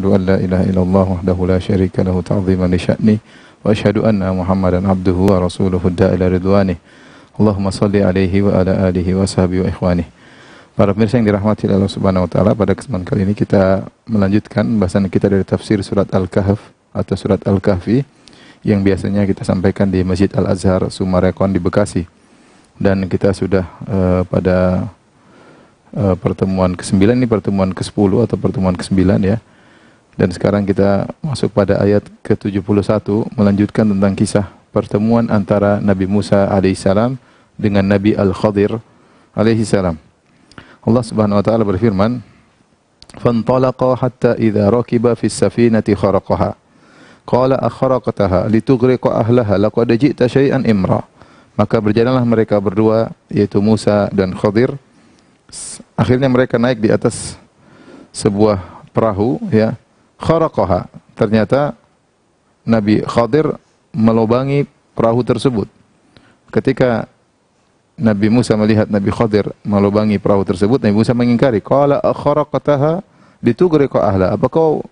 asyhadu an la ilaha illallah wahdahu la syarika lahu ta'ziman li sya'ni wa asyhadu anna Muhammadan abduhu wa rasuluhu da'ila ridwanih. Allahumma shalli alaihi wa ala alihi wa sahbihi wa ikhwanih. Para pemirsa yang dirahmati Allah Subhanahu wa taala, pada kesempatan kali ini kita melanjutkan bahasan kita dari tafsir surat Al-Kahf atau surat Al-Kahfi yang biasanya kita sampaikan di Masjid Al-Azhar Sumarekon di Bekasi. Dan kita sudah pada pertemuan ke-9, ini pertemuan ke-10 atau pertemuan ke-9 ya. Dan sekarang kita masuk pada ayat ke-71 melanjutkan tentang kisah pertemuan antara Nabi Musa alaihissalam dengan Nabi Al-Khadir alaihissalam. Allah Subhanahu wa taala berfirman, "Fantalaqa hatta idza rakiba fis safinati kharaqaha. Qala akharaqtaha litughriqa ahlaha laqad ji'ta syai'an imra." Maka berjalanlah mereka berdua, yaitu Musa dan Khadir. Akhirnya mereka naik di atas sebuah perahu, ya. Kharaqaha. Ternyata Nabi Khadir melubangi perahu tersebut. Ketika Nabi Musa melihat Nabi Khadir melubangi perahu tersebut, Nabi Musa mengingkari. Qala akharaqtaha litughriqa ahla. Apa kau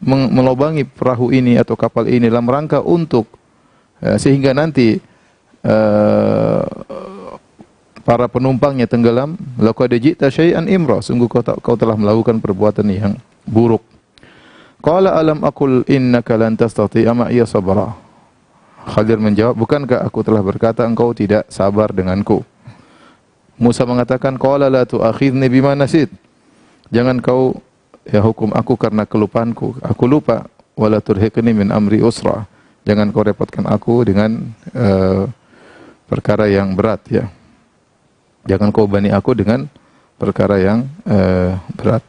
melubangi perahu ini atau kapal ini dalam rangka untuk sehingga nanti para penumpangnya tenggelam? Laqad ji'ta syai'an imra. Sungguh kau telah melakukan perbuatan yang buruk. Qala alam aqul innaka lan tastati'a ma'iya sabra. Khadir menjawab, bukankah aku telah berkata engkau tidak sabar denganku? Musa mengatakan, qala la tu'akhidni bima nasid. Jangan kau hukum aku karena kelupaanku. Aku lupa. Wala turhiqni min amri usra. Jangan kau repotkan aku dengan perkara yang berat, ya. Jangan kau bani aku dengan perkara yang berat.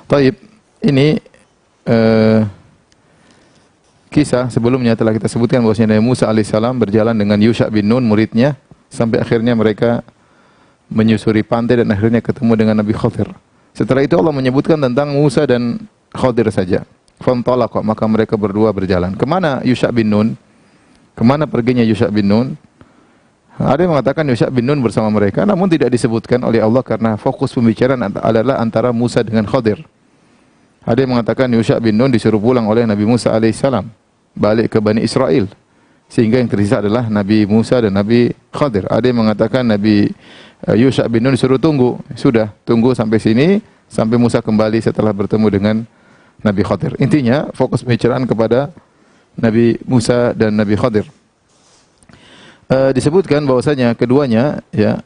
Taib, ini kisah sebelumnya telah kita sebutkan bahwasanya Nabi Musa alaihissalam berjalan dengan Yusha bin Nun, muridnya, sampai akhirnya mereka menyusuri pantai dan akhirnya ketemu dengan Nabi Khadir. Setelah itu Allah menyebutkan tentang Musa dan Khadir saja. Fantalaqa, maka mereka berdua berjalan. Kemana Yusha bin Nun? Kemana perginya Yusha bin Nun? Ada yang mengatakan Yusha bin Nun bersama mereka, namun tidak disebutkan oleh Allah karena fokus pembicaraan adalah antara Musa dengan Khadir. Ada yang mengatakan Yusha bin Nun disuruh pulang oleh Nabi Musa alaihissalam, balik ke Bani Israel, sehingga yang tersisa adalah Nabi Musa dan Nabi Khadir. Ada yang mengatakan Nabi Yusha bin Nun disuruh tunggu, sudah tunggu sampai sini, sampai Musa kembali setelah bertemu dengan Nabi Khadir. Intinya fokus pembicaraan kepada Nabi Musa dan Nabi Khadir. Disebutkan bahwasanya keduanya, ya,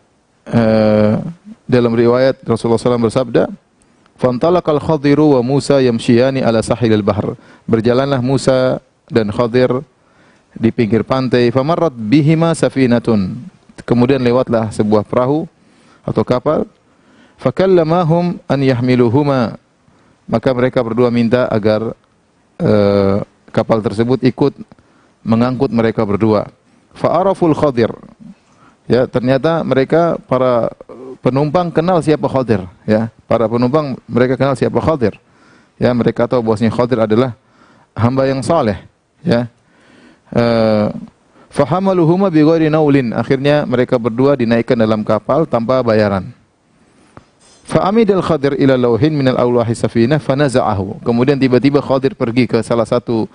dalam riwayat Rasulullah SAW bersabda, "Fantalaqal Khadiru wa Musa yamshiyani ala sahilil bahr." Berjalanlah Musa dan Khadir di pinggir pantai. Famarrat bihima safinatun. Kemudian lewatlah sebuah perahu atau kapal. Fakallamahum an yahmiluhuma. Maka mereka berdua minta agar kapal tersebut ikut mengangkut mereka berdua. Fa'araful Khadir. Ya, ternyata mereka para penumpang kenal siapa Khadir, ya. Para penumpang mereka kenal siapa Khadir. Ya, mereka tahu bahwasanya Khadir adalah hamba yang saleh, ya. Fahamaluhuma bighairi naulin. Akhirnya mereka berdua dinaikkan dalam kapal tanpa bayaran. Fa'amidal Khadir ila lauhin minal awlahi safinah fanaza'ahu. Kemudian tiba-tiba Khadir pergi ke salah satu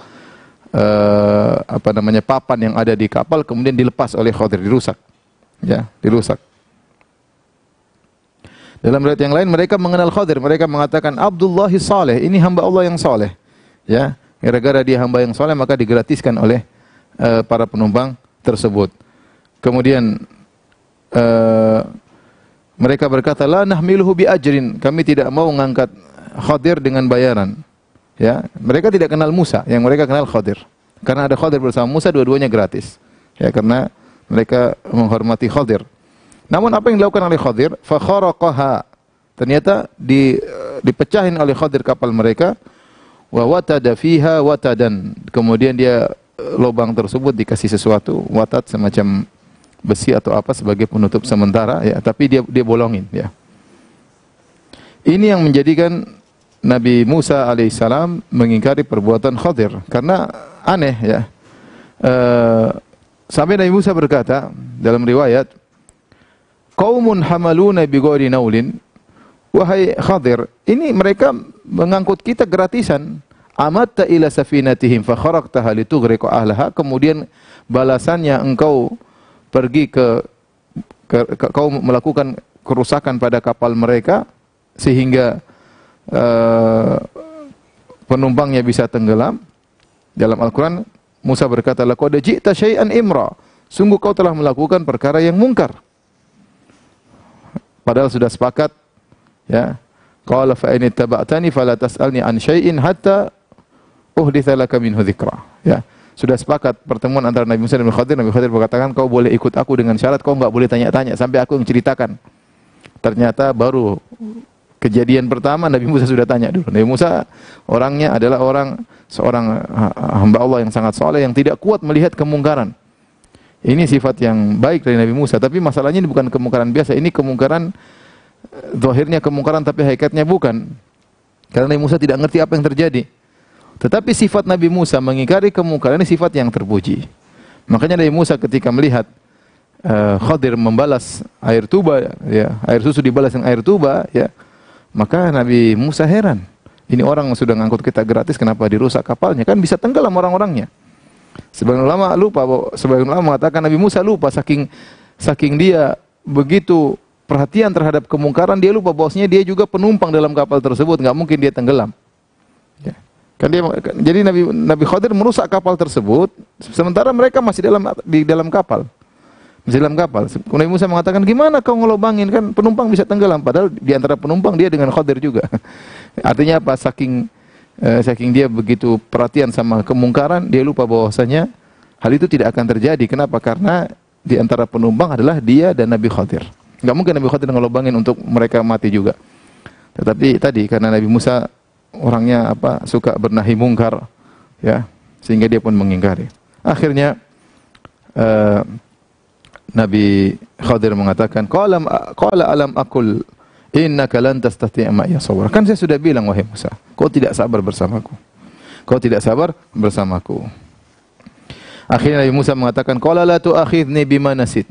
papan yang ada di kapal, kemudian dilepas oleh Khadir, dirusak. Ya, dirusak. Dalam riwayat yang lain mereka mengenal Khadir, mereka mengatakan Abdullahi saleh, ini hamba Allah yang saleh. Ya, gara-gara dia hamba yang saleh maka digratiskan oleh para penumpang tersebut. Kemudian mereka berkata, la nahmiluhu bi ajrin, kami tidak mau mengangkat Khadir dengan bayaran. Ya, mereka tidak kenal Musa, yang mereka kenal Khadir. Karena ada Khadir bersama Musa, dua-duanya gratis. Ya, karena mereka menghormati Khadir. Namun apa yang dilakukan oleh Khadir? Fa kharaqaha. Ternyata dipecahin oleh Khadir kapal mereka. Wa watada fiha watadan. Kemudian dia lubang tersebut dikasih sesuatu, watad semacam besi atau apa sebagai penutup sementara, ya, tapi dia bolongin, ya. Ini yang menjadikan Nabi Musa alaihissalam mengingkari perbuatan Khadir karena aneh, ya. Sampai Nabi Musa berkata dalam riwayat, qaumun hamaluna bighairi naulin, wahai Khadir, ini mereka mengangkut kita gratisan. Amatta ila safinatihim fa kharaqtaha litughriqa ahlaha. Kemudian balasannya engkau pergi kau melakukan kerusakan pada kapal mereka sehingga penumpangnya bisa tenggelam. Dalam Al-Quran Musa berkata, laqad ji'ta syai'an imra. Sungguh kau telah melakukan perkara yang mungkar. Padahal sudah sepakat, ya. Qala fa in ittaba'tani fala tas'alni an syai'in hatta uhditsa laka minhu dzikra. Ya. Sudah sepakat pertemuan antara Nabi Musa dan Nabi Khadir. Nabi Khadir berkatakan, kau boleh ikut aku dengan syarat kau enggak boleh tanya-tanya sampai aku yang ceritakan. Ternyata baru kejadian pertama Nabi Musa sudah tanya dulu. Nabi Musa orangnya adalah seorang hamba Allah yang sangat saleh yang tidak kuat melihat kemungkaran. Ini sifat yang baik dari Nabi Musa, tapi masalahnya ini bukan kemungkaran biasa, ini kemungkaran zahirnya kemungkaran tapi hakikatnya bukan. Karena Nabi Musa tidak ngerti apa yang terjadi. Tetapi sifat Nabi Musa mengingkari kemungkaran ini sifat yang terpuji. Makanya Nabi Musa ketika melihat Khadir membalas air tuba, ya, air susu dibalas dengan air tuba, ya, maka Nabi Musa heran. Ini orang sudah ngangkut kita gratis, kenapa dirusak kapalnya? Kan bisa tenggelam orang-orangnya. Sebagian ulama mengatakan Nabi Musa lupa saking dia begitu perhatian terhadap kemungkaran, dia lupa bahwasanya dia juga penumpang dalam kapal tersebut, nggak mungkin dia tenggelam. Ya. Jadi Nabi Khadir merusak kapal tersebut, sementara mereka masih di dalam kapal. Masih dalam kapal. Nabi Musa mengatakan, gimana kau ngelobangin, kan penumpang bisa tenggelam, padahal di antara penumpang dia dengan Khadir juga. Artinya apa? Saking dia begitu perhatian sama kemungkaran, dia lupa bahwasanya hal itu tidak akan terjadi. Kenapa? Karena di antara penumpang adalah dia dan Nabi Khadir. Enggak mungkin Nabi Khadir ngelobangin untuk mereka mati juga. Tetapi tadi karena Nabi Musa orangnya suka bernahi mungkar, ya, sehingga dia pun mengingkari. Akhirnya Nabi Khadir mengatakan, qala alam aqul innaka lan tastati'a ma'iya sabra. Kan saya sudah bilang wahai Musa, kau tidak sabar bersamaku. Kau tidak sabar bersamaku. Akhirnya Nabi Musa mengatakan, qala la tu'akhidni bima nasit.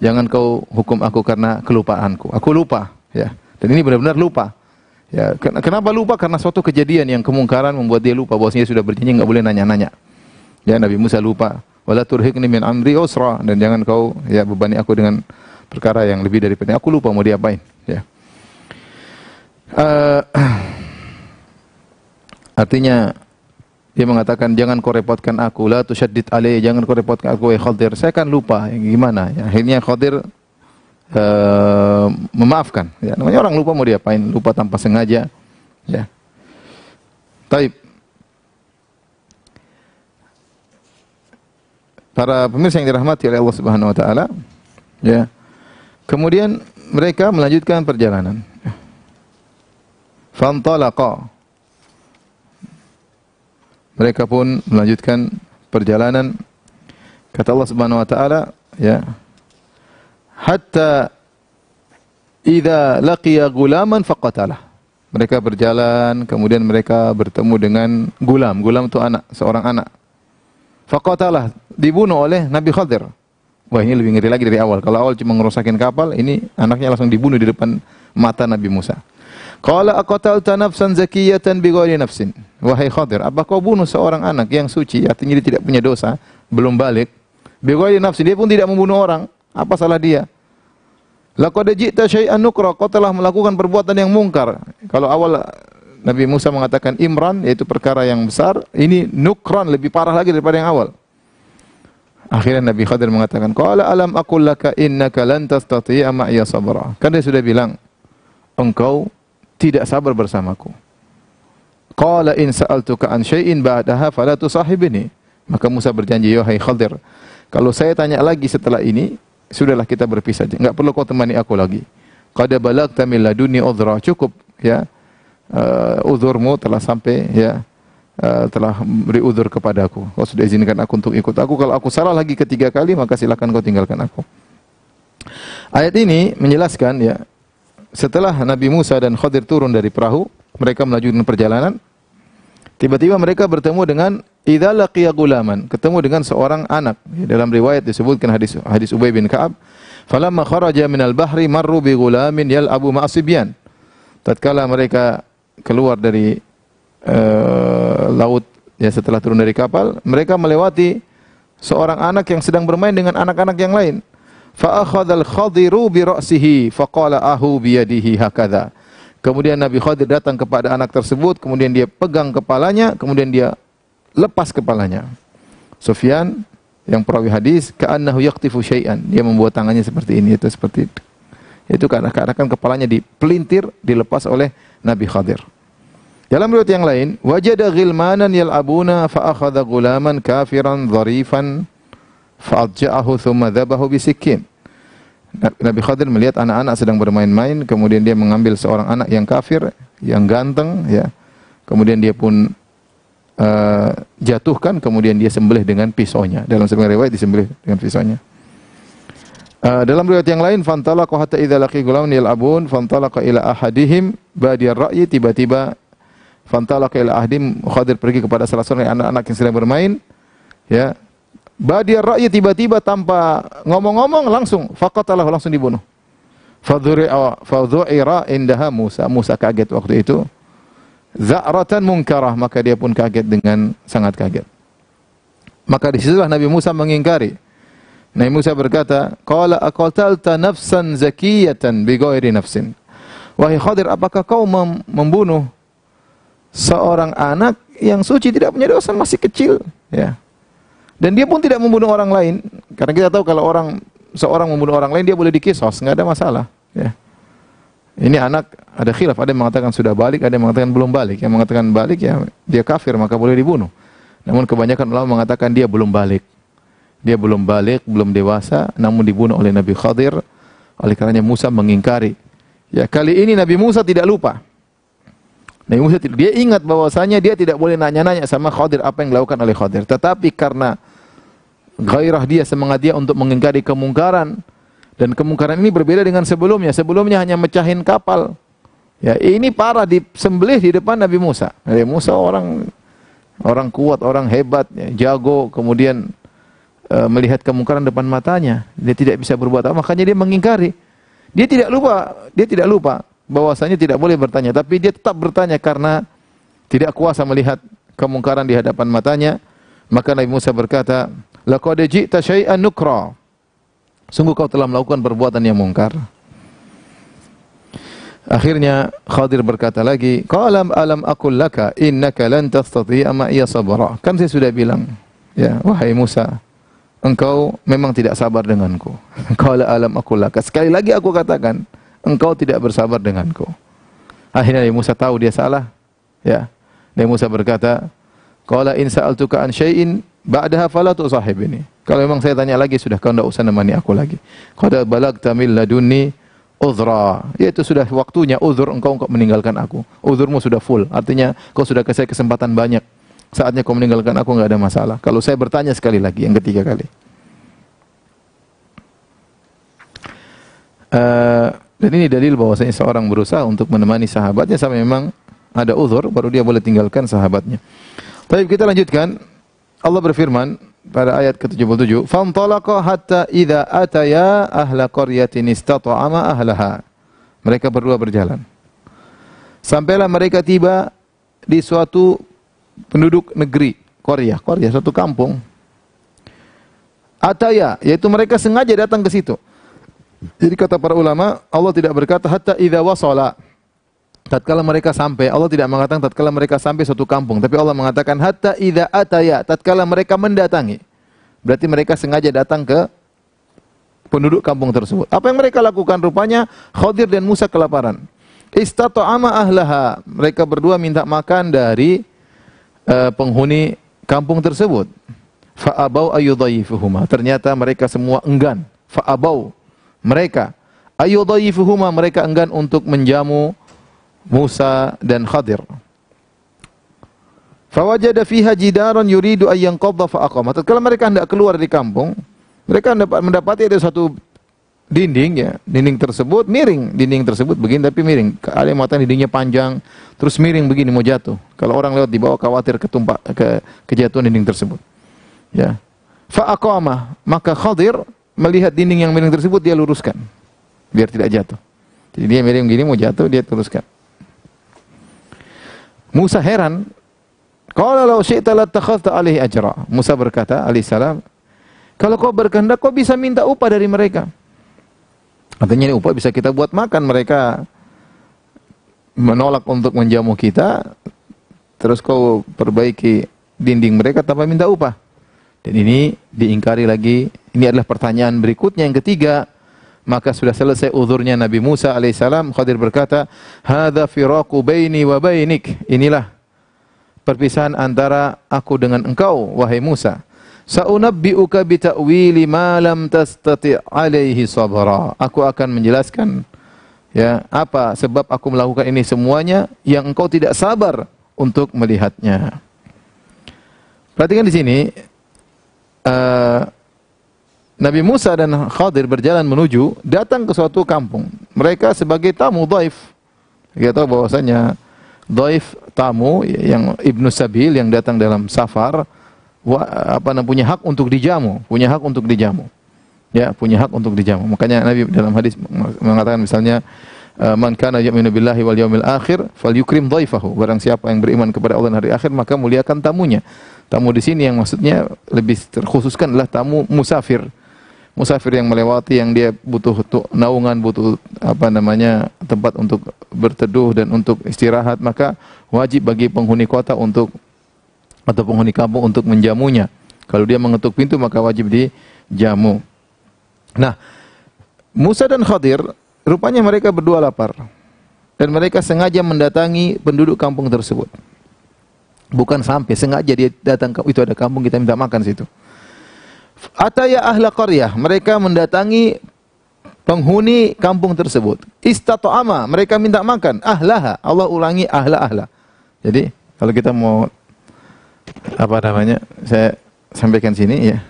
Jangan kau hukum aku karena kelupaanku. Aku lupa, ya. Dan ini benar-benar lupa. Ya, kenapa lupa? Karena suatu kejadian yang kemungkaran membuat dia lupa bahwasanya sudah berjanji enggak boleh nanya-nanya. Ya, Nabi Musa lupa. Wala turhiqni min amri usra, dan jangan kau ya bebani aku dengan perkara yang lebih daripada aku lupa mau diapain, ya. Artinya dia mengatakan jangan kau repotkan aku, la tusyaddid alai, jangan kau repotkan aku wahai Khadir, saya kan lupa, ya, gimana ya. Akhirnya Khadir memaafkan, ya, namanya orang lupa mau diapain, lupa tanpa sengaja, ya. Taib. Para pemirsa yang dirahmati oleh Allah Subhanahu wa taala, ya. Kemudian mereka melanjutkan perjalanan. Fantalaqa. Mereka pun melanjutkan perjalanan. Kata Allah Subhanahu wa taala, ya. Hatta idza laqiya gulaman faqatalah. Mereka berjalan, kemudian mereka bertemu dengan gulam. Gulam itu anak, seorang anak. Faqatalah, dibunuh oleh Nabi Khadir. Wah, ini lebih ngeri lagi dari awal. Kalau awal cuma ngerusakin kapal, ini anaknya langsung dibunuh di depan mata Nabi Musa. Qala aqatalta nafsan zakiyatan bighairi nafsin. Wahai Khadir, apa kau bunuh seorang anak yang suci, artinya dia tidak punya dosa, belum balik. Bighairi nafsin, dia pun tidak membunuh orang. Apa salah dia? Laqad ji'ta syai'an nukra, kau telah melakukan perbuatan yang mungkar. Kalau awal Nabi Musa mengatakan imran, yaitu perkara yang besar, ini nukran, lebih parah lagi daripada yang awal. Akhirnya Nabi Khadir mengatakan, qala alam aqul laka innaka lan tastati'a ma'iya sabra. Kan dia sudah bilang, engkau tidak sabar bersamaku. Qala in sa'altuka an syai'in ba'daha fala tusahibni. Maka Musa berjanji, wahai Khadir, kalau saya tanya lagi setelah ini, sudahlah kita berpisah, enggak perlu kau temani aku lagi. Qad balagta min laduni udhra, cukup, ya. Uzurmu telah sampai, ya, telah beri uzur kepadaku. Kau sudah izinkan aku untuk ikut aku. Kalau aku salah lagi ketiga kali, maka silakan kau tinggalkan aku. Ayat ini menjelaskan, ya, setelah Nabi Musa dan Khadir turun dari perahu, mereka melanjutkan perjalanan. Tiba-tiba mereka bertemu dengan idza laqiya gulaman, ketemu dengan seorang anak. Dalam riwayat disebutkan hadis Ubay bin Ka'ab, falamma kharaja minal bahri marru bi gulamin yal'abu ma'asibyan. tatkala mereka keluar dari laut, ya setelah turun dari kapal, mereka melewati seorang anak yang sedang bermain dengan anak-anak yang lain. Fa akhadhal Khadiru bi ra'sihi faqala ahu bi yadihi hakadha. Kemudian Nabi Khadir datang kepada anak tersebut, kemudian dia pegang kepalanya, kemudian dia lepas kepalanya. Sufyan yang perawi hadis, ka'annahu yaqtifu syai'an, dia membuat tangannya seperti ini, itu seperti itu karena kepalanya dipelintir, dilepas oleh Nabi Khadir. Dalam riwayat yang lain, wajada ghilmanan yal'abuna fa akhadha ghulaman kafiran dharifan fa adja'ahu thumma dhabahu bisikkin. Nabi Khadir melihat anak-anak sedang bermain-main, kemudian dia mengambil seorang anak yang kafir, yang ganteng, ya. Kemudian dia pun jatuhkan, kemudian dia sembelih dengan pisaunya. Dalam sebagian riwayat disembelih dengan pisaunya. Dalam riwayat yang lain, fantalaqa hatta idza laqi ghulaman yal'abun fantalaqa ila ahadihim badiyar ra'yi, tiba-tiba fantalaqa ila ahadihim, Khadir pergi kepada salah seorang anak-anak yang sedang bermain, ya. Badiyar ra'yi, tiba-tiba tanpa ngomong-ngomong langsung faqatalahu, langsung dibunuh. Fadhu'ira indaha Musa. Musa kaget waktu itu. Za'ratan munkarah, maka dia pun kaget dengan sangat kaget. Maka disitulah Nabi Musa mengingkari. Nabi Musa berkata, qala aqatalta nafsan zakiyatan bighairi nafsin. Wahai Khadir, apakah kau membunuh seorang anak yang suci, tidak punya dosa, masih kecil, ya. Dan dia pun tidak membunuh orang lain, karena kita tahu kalau seorang membunuh orang lain dia boleh dikisos, nggak ada masalah, ya. Ini anak ada khilaf, ada yang mengatakan sudah balik, ada yang mengatakan belum balik. Yang mengatakan balik, ya dia kafir maka boleh dibunuh. Namun kebanyakan ulama mengatakan dia belum balik. Dia belum balik, belum dewasa, namun dibunuh oleh Nabi Khadir. Oleh karenanya Musa mengingkari. Ya, kali ini Nabi Musa tidak lupa. Nabi Musa dia ingat bahwasanya dia tidak boleh nanya-nanya sama Khadir apa yang dilakukan oleh Khadir. Tetapi karena gairah dia, semangat dia untuk mengingkari kemungkaran, dan kemungkaran ini berbeda dengan sebelumnya. Sebelumnya hanya mecahin kapal. Ya, ini parah, disembelih di depan Nabi Musa. Nabi Musa orang kuat, orang hebat, ya, jago, kemudian melihat kemungkaran depan matanya. Dia tidak bisa berbuat apa, makanya dia mengingkari. Dia tidak lupa bahwasanya tidak boleh bertanya, tapi dia tetap bertanya karena tidak kuasa melihat kemungkaran di hadapan matanya. Maka Nabi Musa berkata, laqad ji'ta syai'an nukra. Sungguh kau telah melakukan perbuatan yang mungkar. Akhirnya Khadir berkata lagi, qala alam aqul laka innaka lan tastati'a ma'iya sabra. Kan saya sudah bilang, ya, wahai Musa, engkau memang tidak sabar denganku. Qala alam aqul laka. Sekali lagi aku katakan, engkau tidak bersabar denganku. Akhirnya Nabi Musa tahu dia salah, ya. Nabi Musa berkata, qala in sa'altuka an syai'in ba'daha fala tusahibni. Kalau memang saya tanya lagi, sudah kau tidak usah nemani aku lagi. Qad balagta min ladunni uzra. Yaitu sudah waktunya uzur engkau meninggalkan aku. Uzurmu sudah full. Artinya kau sudah kasih kesempatan banyak. Saatnya kau meninggalkan aku, enggak ada masalah. Kalau saya bertanya sekali lagi, yang ketiga kali. Dan ini dalil bahwasanya seorang berusaha untuk menemani sahabatnya sampai memang ada uzur, baru dia boleh tinggalkan sahabatnya. Tapi kita lanjutkan. Allah berfirman pada ayat ke-77, "Fantalaqa hatta idza ataya ahla qaryatin istata'ama ahlaha." Mereka berdua berjalan. Sampailah mereka tiba di suatu penduduk negeri, Qaryah, suatu kampung. Ataya, yaitu mereka sengaja datang ke situ. Jadi kata para ulama, Allah tidak berkata hatta idza wasala. Tatkala mereka sampai, Allah tidak mengatakan tatkala mereka sampai suatu kampung, tapi Allah mengatakan hatta idza ataya, tatkala mereka mendatangi. Berarti mereka sengaja datang ke penduduk kampung tersebut. Apa yang mereka lakukan? Rupanya Khadir dan Musa kelaparan. Istata'ama ahlaha, mereka berdua minta makan dari penghuni kampung tersebut. Fa'abau ayyudhayifuhuma, ternyata mereka semua enggan. Fa'abau, mereka ayyudhayifuhuma, mereka enggan untuk menjamu Musa dan Khadir. Fawajada fiha jidaran yuridu an yanqadha fa aqama. Tatkala mereka hendak keluar dari kampung, mereka mendapati ada satu dinding, ya. Dinding tersebut miring, dinding tersebut begini tapi miring. Ada yang mengatakan dindingnya panjang, terus miring begini mau jatuh. Kalau orang lewat di bawah khawatir kejatuhan dinding tersebut. Ya. Fa aqama, maka Khadir melihat dinding yang miring tersebut, dia luruskan biar tidak jatuh. Jadi dia miring begini mau jatuh, dia luruskan. Musa heran. Qala law syi'ta lattakhadhta alaihi ajra. Musa berkata alaihissalam, kalau kau berkehendak kau bisa minta upah dari mereka. Artinya ini upah bisa kita buat makan, mereka menolak untuk menjamu kita, terus kau perbaiki dinding mereka tanpa minta upah. Dan ini diingkari lagi. Ini adalah pertanyaan berikutnya yang ketiga. Maka sudah selesai uzurnya Nabi Musa alaihissalam. Khadir berkata, hadza firaqu baini wa bainik. Inilah perpisahan antara aku dengan engkau, wahai Musa. Sa'unabbi'uka bita'wili ma lam tastati' alaihi sabra. Aku akan menjelaskan ya apa sebab aku melakukan ini semuanya yang engkau tidak sabar untuk melihatnya. Perhatikan di sini. Nabi Musa dan Khadir berjalan menuju, datang ke suatu kampung. Mereka sebagai tamu dhaif. Kita tahu bahwasanya dhaif, tamu yang Ibnu Sabil yang datang dalam safar, punya hak untuk dijamu, punya hak untuk dijamu. Ya, punya hak untuk dijamu. Makanya Nabi dalam hadis mengatakan misalnya, man kana yu'minu billahi wal yaumil akhir falyukrim dhaifahu. Barang siapa yang beriman kepada Allah dan hari akhir, maka muliakan tamunya. Tamu di sini yang maksudnya lebih terkhususkan adalah tamu musafir. Musafir yang melewati, yang dia butuh naungan, butuh tempat untuk berteduh dan untuk istirahat, maka wajib bagi penghuni kota untuk atau penghuni kampung untuk menjamunya. Kalau dia mengetuk pintu maka wajib dijamu. Nah, Musa dan Khadir rupanya mereka berdua lapar dan mereka sengaja mendatangi penduduk kampung tersebut. Bukan sampai, sengaja dia datang ke itu ada kampung, kita minta makan situ. Ataya ahla qaryah, mereka mendatangi penghuni kampung tersebut. Istata'ama, mereka minta makan. Ahlaha, Allah ulangi ahla. Jadi kalau kita mau saya sampaikan sini ya.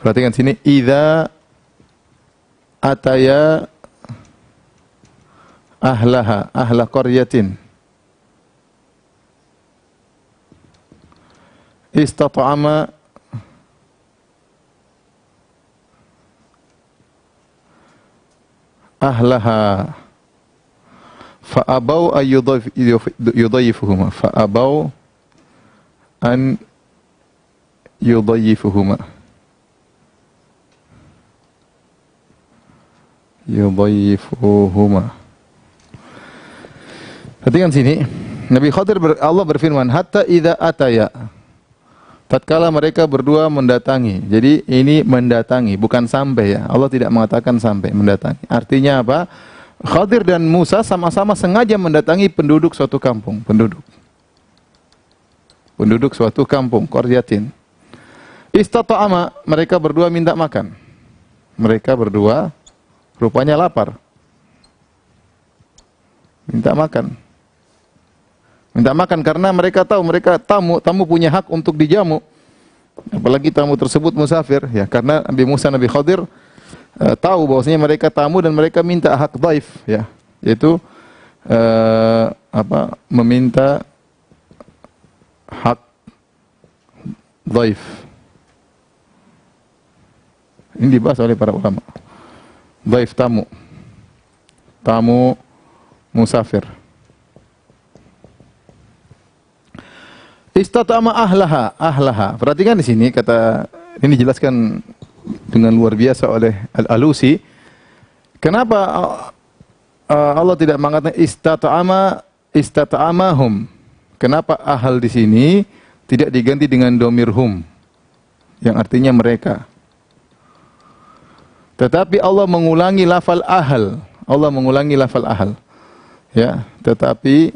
Perhatikan sini, idza ataya ahlaha, ahla qaryatin. Istata'ama ahlaha fa'abau an yudayyifuhuma fa'abau an yudayyifuhuma Perhatikan sini, Nabi Khadir Allah berfirman, hatta idza ataya, tatkala mereka berdua mendatangi. Jadi ini mendatangi, bukan sampai ya. Allah tidak mengatakan sampai, mendatangi. Artinya apa? Khadir dan Musa sama-sama sengaja mendatangi penduduk suatu kampung, penduduk suatu kampung, qaryatin. Istata'ama, mereka berdua minta makan. Mereka berdua rupanya lapar. Minta makan. Minta makan karena mereka tahu mereka tamu punya hak untuk dijamu. Apalagi tamu tersebut musafir ya, karena Nabi Musa, Nabi Khadir tahu bahwasanya mereka tamu dan mereka minta hak dhaif ya, yaitu meminta hak dhaif. Ini dibahas oleh para ulama. Dhaif, tamu musafir. Istata'ama ahlaha. Perhatikan di sini kata ini dijelaskan dengan luar biasa oleh Al-Alusi. Kenapa Allah tidak mengatakan istata'amahum? Kenapa ahal di sini tidak diganti dengan domir hum yang artinya mereka? Tetapi Allah mengulangi lafal ahal. Ya, tetapi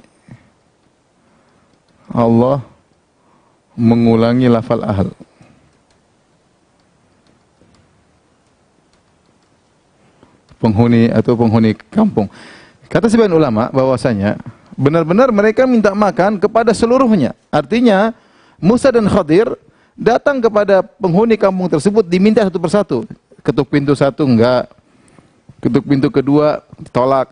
Allah mengulangi lafal ahal. Penghuni kampung. Kata sebagian ulama bahwasanya benar-benar mereka minta makan kepada seluruhnya. Artinya Musa dan Khadir datang kepada penghuni kampung tersebut diminta satu persatu. Ketuk pintu satu enggak. Ketuk pintu kedua tolak.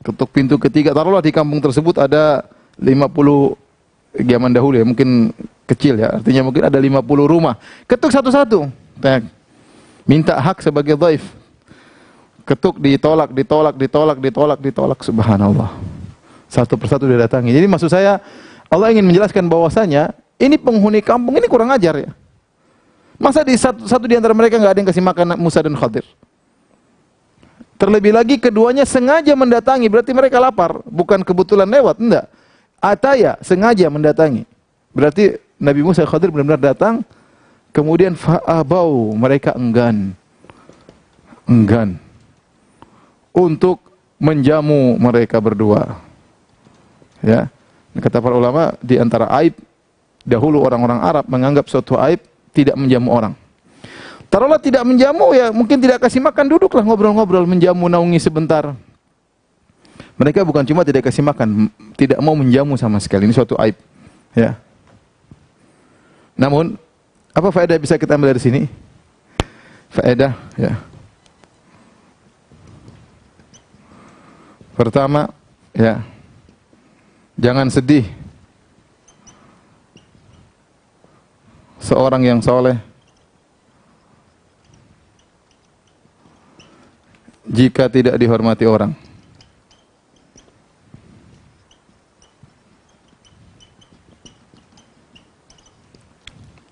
Ketuk pintu ketiga, taruhlah di kampung tersebut ada 50 zaman dahulu ya, mungkin kecil ya, artinya mungkin ada 50 rumah. Ketuk satu-satu. Minta hak sebagai dhaif. ketuk, ditolak, subhanallah. Satu persatu dia datangi. Jadi maksud saya, Allah ingin menjelaskan bahwasanya ini penghuni kampung ini kurang ajar ya. Masa di satu di antara mereka nggak ada yang kasih makan Musa dan Khadir? Terlebih lagi keduanya sengaja mendatangi, berarti mereka lapar, bukan kebetulan lewat, enggak. Ataya sengaja mendatangi. Berarti Nabi Musa dan Khadir benar-benar datang, kemudian fa'abau, mereka enggan untuk menjamu mereka berdua. Ya, kata para ulama, di antara aib dahulu orang-orang Arab menganggap suatu aib tidak menjamu orang. Taruhlah tidak menjamu, ya mungkin tidak kasih makan, duduklah ngobrol-ngobrol, menjamu, naungi sebentar. Mereka bukan cuma tidak kasih makan, tidak mau menjamu sama sekali. Ini suatu aib. Ya. Namun, apa faedah bisa kita ambil dari sini? Faedah, ya. Pertama, ya, jangan sedih. Seorang yang soleh jika tidak dihormati orang.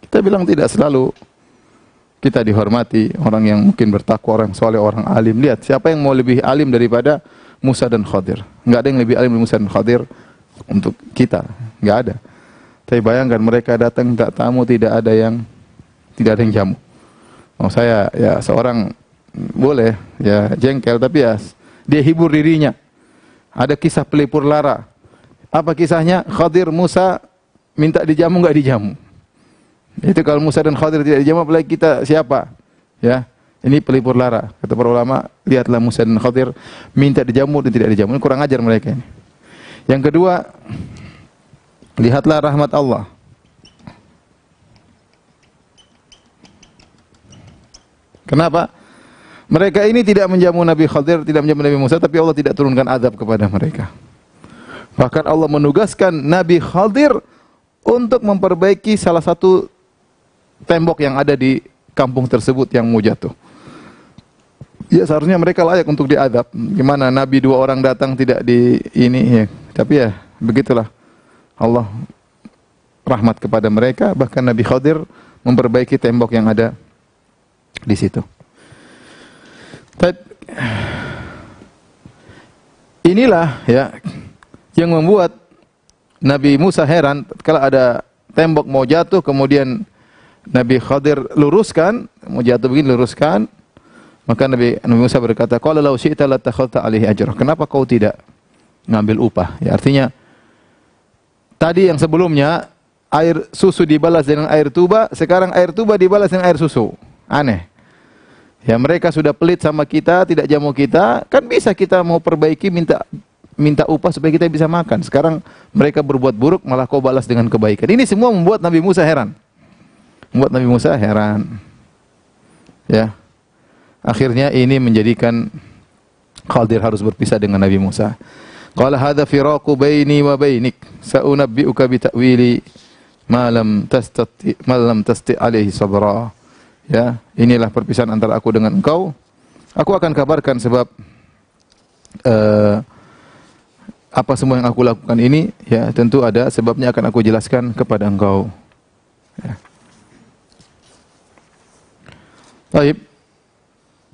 Kita bilang tidak selalu kita dihormati, orang yang mungkin bertakwa, orang soleh, orang alim. Lihat, siapa yang mau lebih alim daripada Musa dan Khadir? Enggak ada yang lebih alim dari Musa dan Khadir untuk kita, enggak ada. Tapi bayangkan mereka datang minta tamu, tidak ada yang jamu. Oh, saya ya seorang boleh ya jengkel, tapi ya dia hibur dirinya. Ada kisah pelipur lara. Apa kisahnya? Khadir, Musa minta dijamu, enggak dijamu. Itu kalau Musa dan Khadir tidak dijamu, apalagi kita siapa? Ya, ini pelipur lara. Kata para ulama, lihatlah Musa dan Khadir minta dijamu dan tidak dijamu. Ini kurang ajar mereka ini. Yang kedua, lihatlah rahmat Allah. Kenapa? Mereka ini tidak menjamu Nabi Khadir, tidak menjamu Nabi Musa, tapi Allah tidak turunkan azab kepada mereka. Bahkan Allah menugaskan Nabi Khadir untuk memperbaiki salah satu tembok yang ada di kampung tersebut yang mau jatuh. Ya seharusnya mereka layak untuk diazab. Gimana Nabi 2 orang datang tidak di ini ya. Tapi ya begitulah. Allah rahmat kepada mereka, bahkan Nabi Khadir memperbaiki tembok yang ada di situ. Inilah ya yang membuat Nabi Musa heran kalau ada tembok mau jatuh, kemudian Nabi Khadir luruskan, mau jatuh begini luruskan, maka Nabi Musa berkata, "Qala law syi'ta latakhadhta 'alaihi ajra." Kenapa kau tidak ngambil upah? Ya artinya tadi yang sebelumnya air susu dibalas dengan air tuba, sekarang air tuba dibalas dengan air susu. Aneh. Ya mereka sudah pelit sama kita, tidak jamu kita, kan bisa kita mau perbaiki minta upah supaya kita bisa makan. Sekarang mereka berbuat buruk, malah kau balas dengan kebaikan. Ini semua membuat Nabi Musa heran. Ya. Akhirnya ini menjadikan Khadir harus berpisah dengan Nabi Musa. Qala hadza firaqu baini wa bainik, sa'unabbi'uka bi ta'wili ma lam tasti alaihi sabra. Ya, inilah perpisahan antara aku dengan engkau. Aku akan kabarkan sebab apa semua yang aku lakukan ini, ya tentu ada sebabnya, akan aku jelaskan kepada engkau. Ya. Baik.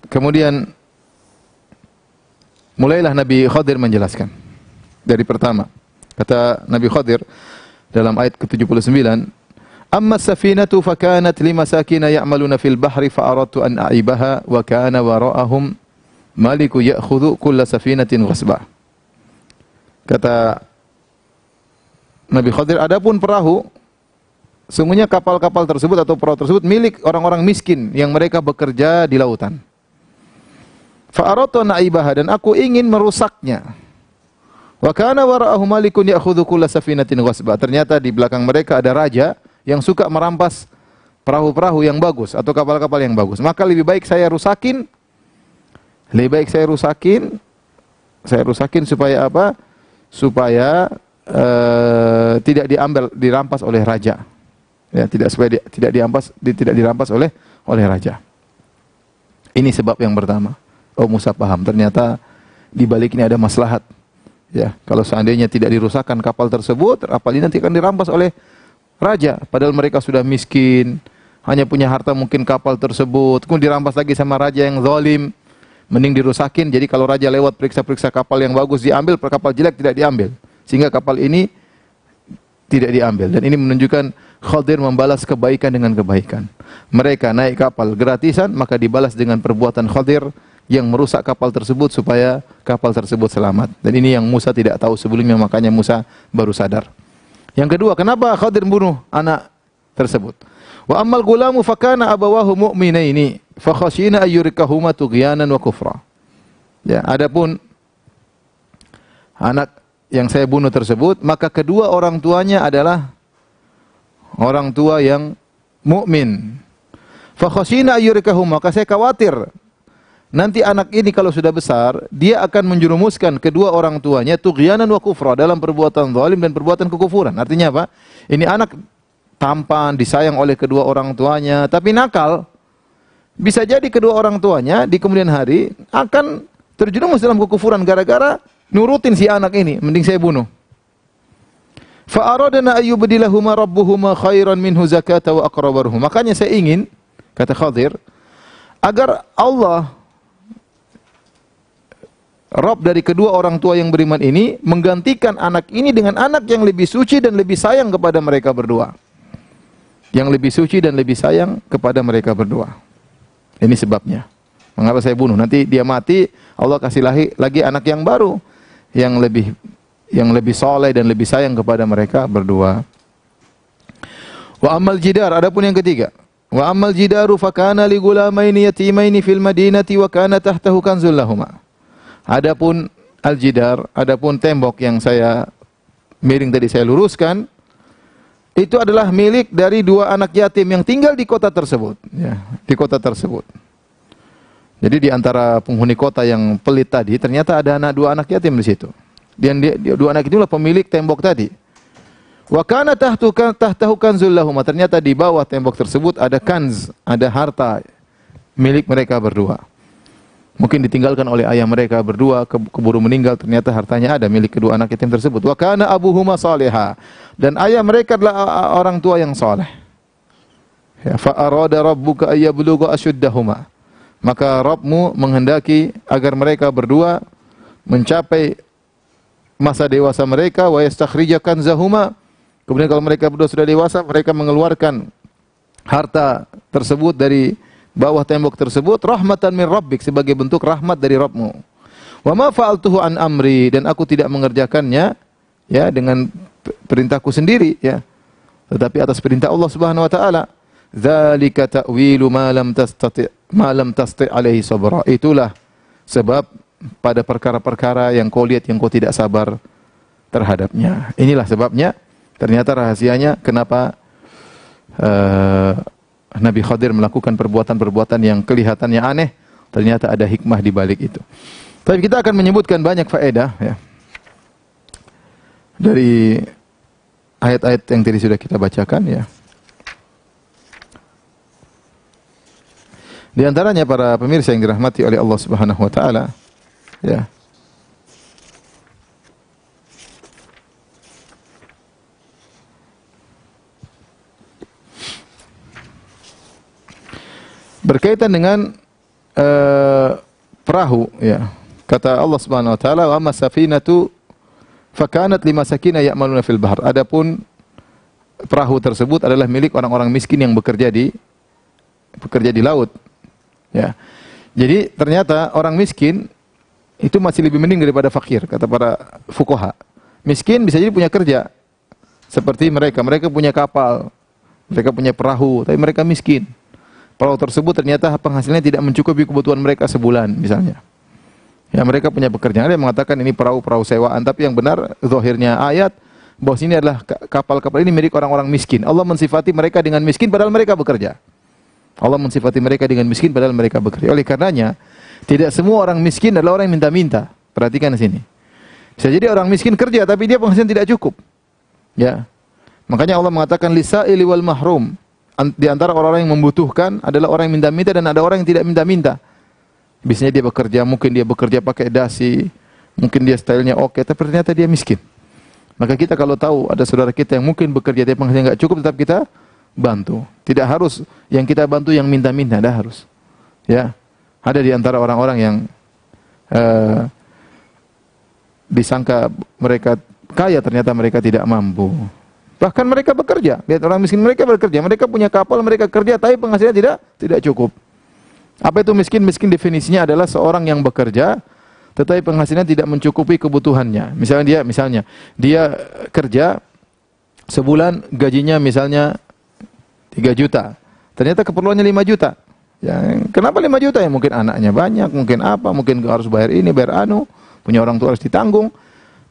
Kemudian mulailah Nabi Khadir menjelaskan. Dari pertama, kata Nabi Khadir dalam ayat ke-79, "Amma as-safinatu fakanat limasakin ya'maluna fil bahri fa aradtu an a'ibaha wa kana wara'ahum maliku ya'khudhu kulla safinatin ghasba." Kata Nabi Khadir, adapun perahu, sungguhnya kapal-kapal tersebut atau perahu tersebut milik orang-orang miskin yang mereka bekerja di lautan. Fa aradtu an a'ibaha, dan aku ingin merusaknya. Wa kana wara'ahum malikun ya'khudhu kulla safinatin ghasba. Ternyata di belakang mereka ada raja yang suka merampas perahu-perahu yang bagus atau kapal-kapal yang bagus. Maka lebih baik saya rusakin. Saya rusakin supaya apa? Supaya tidak dirampas oleh raja. Ya, tidak dirampas oleh raja. Ini sebab yang pertama. Oh, Musa paham, ternyata di balik ini ada maslahat. Ya, kalau seandainya tidak dirusakkan kapal tersebut, kapal ini nanti akan dirampas oleh raja. Padahal mereka sudah miskin, hanya punya harta mungkin kapal tersebut, kemudian dirampas lagi sama raja yang zalim. Mending dirusakin. Jadi kalau raja lewat periksa-periksa kapal yang bagus diambil, kapal jelek tidak diambil. Sehingga kapal ini tidak diambil. Dan ini menunjukkan Khadir membalas kebaikan dengan kebaikan. Mereka naik kapal gratisan, maka dibalas dengan perbuatan Khadir yang merusak kapal tersebut supaya kapal tersebut selamat. Dan ini yang Musa tidak tahu sebelumnya, makanya Musa baru sadar. Yang kedua, kenapa Khadir membunuh anak tersebut? Wa ammal gulamu fakana abawahu mu'minaini fa khashina ayyurikahuma tughyanan wa kufra. Ya, adapun anak yang saya bunuh tersebut, maka kedua orang tuanya adalah orang tua yang mukmin. Fa khashina ayyurikahuma, maka saya khawatir nanti anak ini kalau sudah besar, dia akan menjerumuskan kedua orang tuanya tughyanan wa kufra, dalam perbuatan zalim dan perbuatan kekufuran. Artinya apa? Ini anak tampan, disayang oleh kedua orang tuanya, tapi nakal. Bisa jadi kedua orang tuanya di kemudian hari akan terjerumus dalam kekufuran gara-gara nurutin si anak ini. Mending saya bunuh. Fa aradna ayyubdilahuma rabbuhuma khairan minhu zakata wa aqrabarhum. Makanya saya ingin, kata Khadir, agar Allah, Rabb dari kedua orang tua yang beriman ini, menggantikan anak ini dengan anak yang lebih suci dan lebih sayang kepada mereka berdua. Yang lebih suci dan lebih sayang kepada mereka berdua. Ini sebabnya. Mengapa saya bunuh? Nanti dia mati, Allah kasih lagi anak yang baru, yang lebih soleh dan lebih sayang kepada mereka berdua. Wa ammal jidar, adapun yang ketiga. Wa ammal jidaru fakana li gulamaini yatimaini fil madinati wa kana tahtahu kanzul lahuma. Adapun al-jidar, adapun tembok yang saya miring tadi saya luruskan, itu adalah milik dari dua anak yatim yang tinggal di kota tersebut. Ya, di kota tersebut. Jadi di antara penghuni kota yang pelit tadi, ternyata ada dua anak yatim di situ. Dan dua anak itulah pemilik tembok tadi. Wa kana tahtahu kanzul lahum. Ternyata di bawah tembok tersebut ada kanz, ada harta milik mereka berdua. Mungkin ditinggalkan oleh ayah mereka berdua, keburu meninggal, ternyata hartanya ada milik kedua anak yatim tersebut. Wa kana abuhuma shaliha. Dan ayah mereka adalah orang tua yang saleh. Ya, fa arada rabbuka ayyablugha ashuddahuma. Maka Rabbmu menghendaki agar mereka berdua mencapai masa dewasa mereka, wa yastakhrija kanzahuma. Kemudian kalau mereka berdua sudah dewasa, mereka mengeluarkan harta tersebut dari bawah tembok tersebut, rahmatan min rabbik, sebagai bentuk rahmat dari Rabbmu. Wa ma fa'altuhu an amri, dan aku tidak mengerjakannya ya dengan perintahku sendiri ya, tetapi atas perintah Allah Subhanahu wa taala. Dzalika ta'wilu ma lam tasti' alaihi sabra. Itulah sebab pada perkara-perkara yang kau lihat yang kau tidak sabar terhadapnya. Inilah sebabnya, ternyata rahasianya kenapa Nabi Khadir melakukan perbuatan-perbuatan yang kelihatannya aneh, ternyata ada hikmah di balik itu. Tapi kita akan menyebutkan banyak faedah ya, dari ayat-ayat yang tadi sudah kita bacakan ya. Di antaranya para pemirsa yang dirahmati oleh Allah Subhanahu wa taala ya. Berkaitan dengan perahu ya. Kata Allah Subhanahu wa taala, "Wa amma safinatu fakanat limasakina ya'maluna fil bahr." Adapun perahu tersebut adalah milik orang-orang miskin yang bekerja di laut. Ya. Jadi ternyata orang miskin itu masih lebih mending daripada fakir, kata para fuqaha. Miskin bisa jadi punya kerja seperti mereka punya kapal, mereka punya perahu, tapi mereka miskin. Perahu tersebut ternyata penghasilannya tidak mencukupi kebutuhan mereka sebulan misalnya. Ya, mereka punya pekerjaan. Ada yang mengatakan ini perahu-perahu sewaan, tapi yang benar zahirnya ayat bahwa ini adalah kapal-kapal ini milik orang-orang miskin. Allah mensifati mereka dengan miskin padahal mereka bekerja. Allah mensifati mereka dengan miskin padahal mereka bekerja. Oleh karenanya, tidak semua orang miskin adalah orang yang minta-minta. Perhatikan di sini. Bisa jadi orang miskin kerja tapi dia penghasilan tidak cukup. Ya. Makanya Allah mengatakan lisa'ili wal mahrum. Di antara orang-orang yang membutuhkan adalah orang yang minta-minta dan ada orang yang tidak minta-minta. Biasanya dia bekerja, mungkin dia bekerja pakai dasi, mungkin dia stylenya oke, tapi ternyata dia miskin. Maka kita kalau tahu ada saudara kita yang mungkin bekerja tapi penghasilannya nggak cukup, tetap kita bantu. Tidak harus yang kita bantu yang minta-minta, tidak harus. Ya, ada di antara orang-orang yang disangka mereka kaya, ternyata mereka tidak mampu. Bahkan mereka bekerja. Lihat orang miskin, mereka bekerja, mereka punya kapal, mereka kerja, tapi penghasilan tidak cukup. Apa itu miskin? Miskin definisinya adalah seorang yang bekerja, tetapi penghasilan tidak mencukupi kebutuhannya. Misalnya dia kerja sebulan gajinya misalnya 3 juta. Ternyata keperluannya 5 juta. Ya, kenapa 5 juta? Ya mungkin anaknya banyak, mungkin apa, mungkin harus bayar ini, bayar anu, punya orang tua harus ditanggung.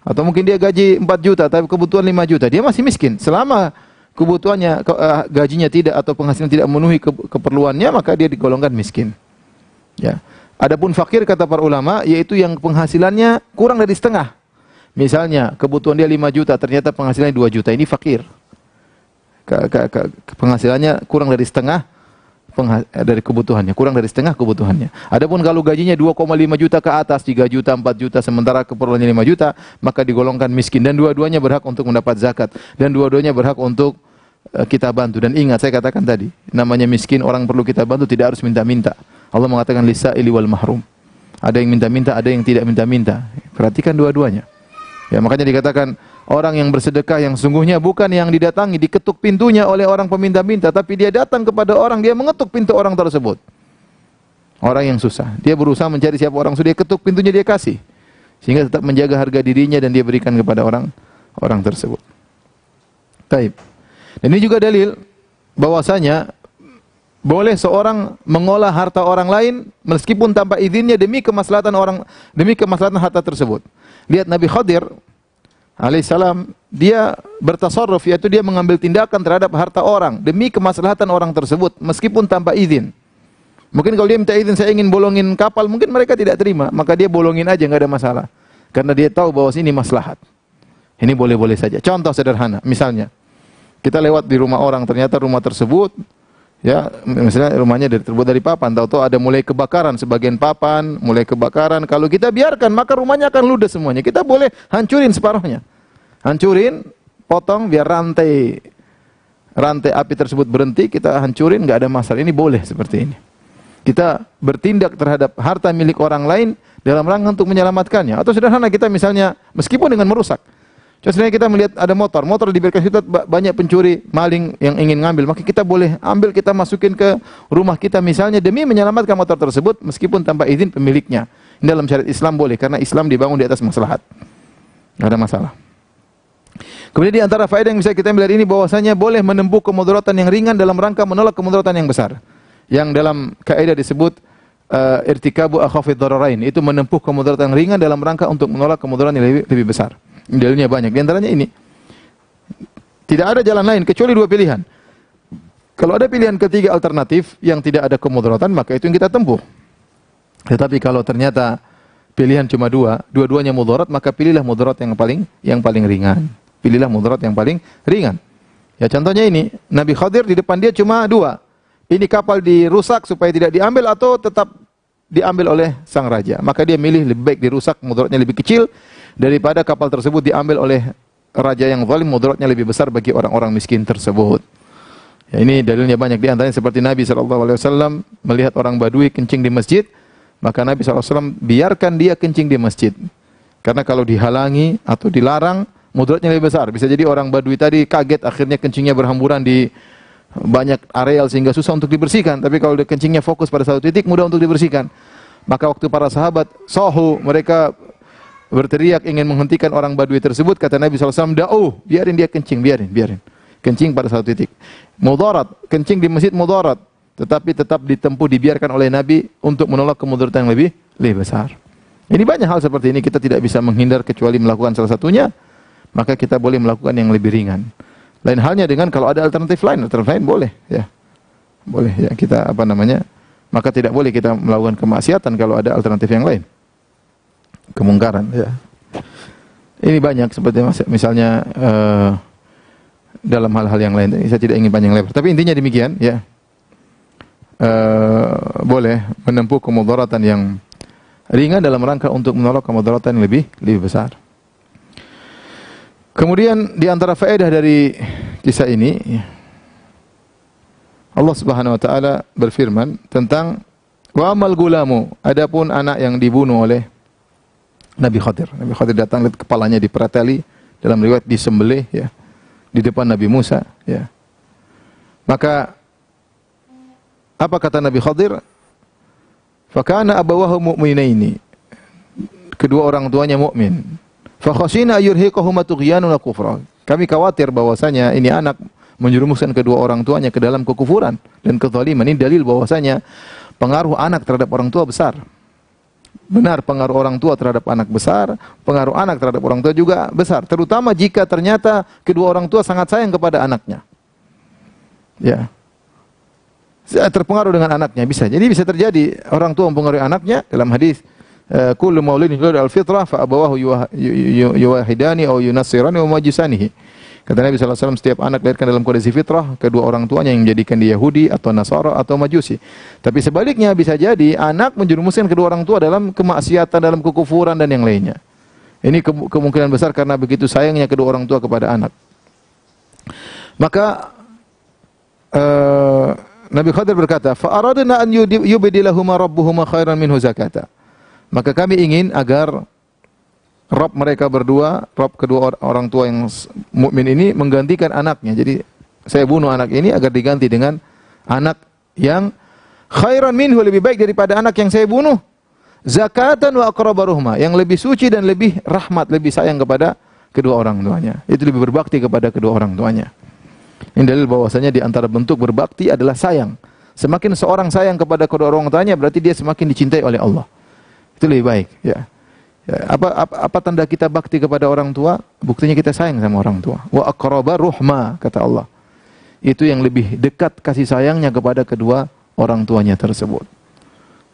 Atau mungkin dia gaji 4 juta tapi kebutuhan 5 juta. Dia masih miskin. Selama kebutuhannya gajinya tidak atau penghasilan tidak memenuhi keperluannya, maka dia digolongkan miskin. Ya. Adapun fakir kata para ulama yaitu yang penghasilannya kurang dari setengah. Misalnya kebutuhan dia 5 juta, ternyata penghasilannya 2 juta. Ini fakir. Penghasilannya kurang dari setengah dari kebutuhannya, kurang dari setengah kebutuhannya. Adapun kalau gajinya 2,5 juta ke atas, 3 juta, 4 juta, sementara keperluannya 5 juta, maka digolongkan miskin. Dan dua-duanya berhak untuk mendapat zakat. Dan dua-duanya berhak untuk kita bantu. Dan ingat, saya katakan tadi, namanya miskin, orang perlu kita bantu, tidak harus minta-minta. Allah mengatakan lisa'ili wal mahrum. Ada yang minta-minta, ada yang tidak minta-minta. Perhatikan dua-duanya. Ya, makanya dikatakan orang yang bersedekah yang sungguhnya bukan yang didatangi, diketuk pintunya oleh orang peminta-minta, tapi dia datang kepada orang, dia mengetuk pintu orang tersebut. Orang yang susah, dia berusaha mencari siapa orang susah, dia ketuk pintunya, dia kasih. Sehingga tetap menjaga harga dirinya dan dia berikan kepada orang tersebut. Taib. Dan ini juga dalil bahwasanya boleh seorang mengolah harta orang lain meskipun tanpa izinnya demi kemaslahatan harta tersebut. Lihat Nabi Khadir alaihissalam, dia bertasarruf, yaitu dia mengambil tindakan terhadap harta orang demi kemaslahatan orang tersebut meskipun tanpa izin. Mungkin kalau dia minta izin, saya ingin bolongin kapal, mungkin mereka tidak terima, maka dia bolongin aja, nggak ada masalah. Karena dia tahu bahwa ini maslahat. Ini boleh-boleh saja. Contoh sederhana, misalnya kita lewat di rumah orang, ternyata rumah tersebut ya, misalnya rumahnya terbuat dari papan, tahu-tahu ada mulai kebakaran, sebagian papan mulai kebakaran. Kalau kita biarkan, maka rumahnya akan ludes semuanya. Kita boleh hancurin separuhnya. Hancurin, potong biar rantai api tersebut berhenti, kita hancurin, nggak ada masalah. Ini boleh seperti ini. Kita bertindak terhadap harta milik orang lain dalam rangka untuk menyelamatkannya. Atau sederhana, kita misalnya meskipun dengan merusak. Contohnya kita melihat ada motor dibiarkan situ, banyak pencuri, maling yang ingin ngambil, maka kita boleh ambil, kita masukin ke rumah kita misalnya demi menyelamatkan motor tersebut meskipun tanpa izin pemiliknya. Ini dalam syariat Islam boleh, karena Islam dibangun di atas maslahat. Tidak ada masalah. Kemudian di antara faedah yang bisa kita ambil dari ini bahwasanya boleh menempuh kemudaratan yang ringan dalam rangka menolak kemudaratan yang besar. Yang dalam kaidah disebut irtikabu akhafid dhararain, itu menempuh kemudaratan yang ringan dalam rangka untuk menolak kemudaratan yang lebih besar. Dalilnya banyak. Di antaranya ini. Tidak ada jalan lain kecuali dua pilihan. Kalau ada pilihan ketiga alternatif yang tidak ada kemudaratan, maka itu yang kita tempuh. Tetapi kalau ternyata pilihan cuma dua-duanya mudarat, maka pilihlah mudarat yang paling ringan. Pilihlah mudarat yang paling ringan. Ya, contohnya ini, Nabi Khadir di depan dia cuma dua. Ini kapal dirusak supaya tidak diambil atau tetap diambil oleh sang raja. Maka dia milih lebih baik dirusak, mudaratnya lebih kecil, daripada kapal tersebut diambil oleh raja yang zalim, mudaratnya lebih besar bagi orang-orang miskin tersebut. Ya, ini dalilnya banyak. Di antaranya seperti Nabi SAW melihat orang Badui kencing di masjid, maka Nabi SAW biarkan dia kencing di masjid. Karena kalau dihalangi atau dilarang, mudaratnya lebih besar. Bisa jadi orang Badui tadi kaget, akhirnya kencingnya berhamburan di banyak areal sehingga susah untuk dibersihkan. Tapi kalau dia kencingnya fokus pada satu titik, mudah untuk dibersihkan. Maka waktu para sahabat sohu, mereka berteriak ingin menghentikan orang Badui tersebut, kata Nabi SAW, biarin dia kencing, biarin. Kencing pada satu titik. Mudarat, kencing di masjid mudarat, tetapi tetap ditempuh, dibiarkan oleh Nabi untuk menolak kemudaratan yang lebih besar. Ini banyak hal seperti ini, kita tidak bisa menghindar kecuali melakukan salah satunya, maka kita boleh melakukan yang lebih ringan. Lain halnya dengan kalau ada alternatif lain boleh, ya. Boleh, ya, kita maka tidak boleh kita melakukan kemaksiatan kalau ada alternatif yang lain. Kemungkaran, ya. Ini banyak seperti misalnya dalam hal-hal yang lain. Saya tidak ingin panjang lebar, tapi intinya demikian, ya. boleh menempuh kemudaratan yang ringan dalam rangka untuk menolak kemudaratan yang lebih besar. Kemudian di antara faedah dari kisah ini, Allah Subhanahu wa taala berfirman tentang wa amal gulamu, adapun anak yang dibunuh oleh Nabi Khadir. Nabi Khadir datang, lihat kepalanya diperateli, dalam riwayat disembelih ya di depan Nabi Musa ya. Maka apa kata Nabi Khadir? Fa kana abawahu mu'minaini. Kedua orang tuanya mukmin. Fa khashina yurhiqahuma tughyanan wa kufra. Kami khawatir bahwasanya ini anak menjerumuskan kedua orang tuanya ke dalam kekufuran dan kezaliman. Ini dalil bahwasanya pengaruh anak terhadap orang tua besar. Benar, pengaruh orang tua terhadap anak besar, pengaruh anak terhadap orang tua juga besar, terutama jika ternyata kedua orang tua sangat sayang kepada anaknya. Ya. Terpengaruh dengan anaknya bisa. Jadi bisa terjadi orang tua mempengaruhi anaknya dalam hadis kullu maulidin yuladu al-fitrah fa abawahu yuwahidani aw yunassirani wa majusanihi. Kata Nabi SAW, setiap anak dilahirkan dalam kondisi fitrah, kedua orang tuanya yang menjadikan dia Yahudi atau Nasara atau Majusi. Tapi sebaliknya bisa jadi anak menjerumuskan kedua orang tua dalam kemaksiatan, dalam kekufuran dan yang lainnya. Ini kemungkinan besar karena begitu sayangnya kedua orang tua kepada anak. Maka Nabi Khadir berkata, fa aradna an yubdilahuma rabbuhuma khairan minhu zakata. Maka kami ingin agar Rabb mereka berdua, Rabb kedua orang tua yang mukmin ini menggantikan anaknya. Jadi saya bunuh anak ini agar diganti dengan anak yang khairan minhu, lebih baik daripada anak yang saya bunuh. Zakatan wa aqraba ruhma, yang lebih suci dan lebih rahmat, lebih sayang kepada kedua orang tuanya. Itu lebih berbakti kepada kedua orang tuanya. Ini dalil bahwasanya di antara bentuk berbakti adalah sayang. Semakin seorang sayang kepada kedua orang tuanya berarti dia semakin dicintai oleh Allah. Itu lebih baik, ya. Apa tanda kita bakti kepada orang tua? Buktinya kita sayang sama orang tua. Wa aqraba ruhma, kata Allah. Itu yang lebih dekat kasih sayangnya kepada kedua orang tuanya tersebut.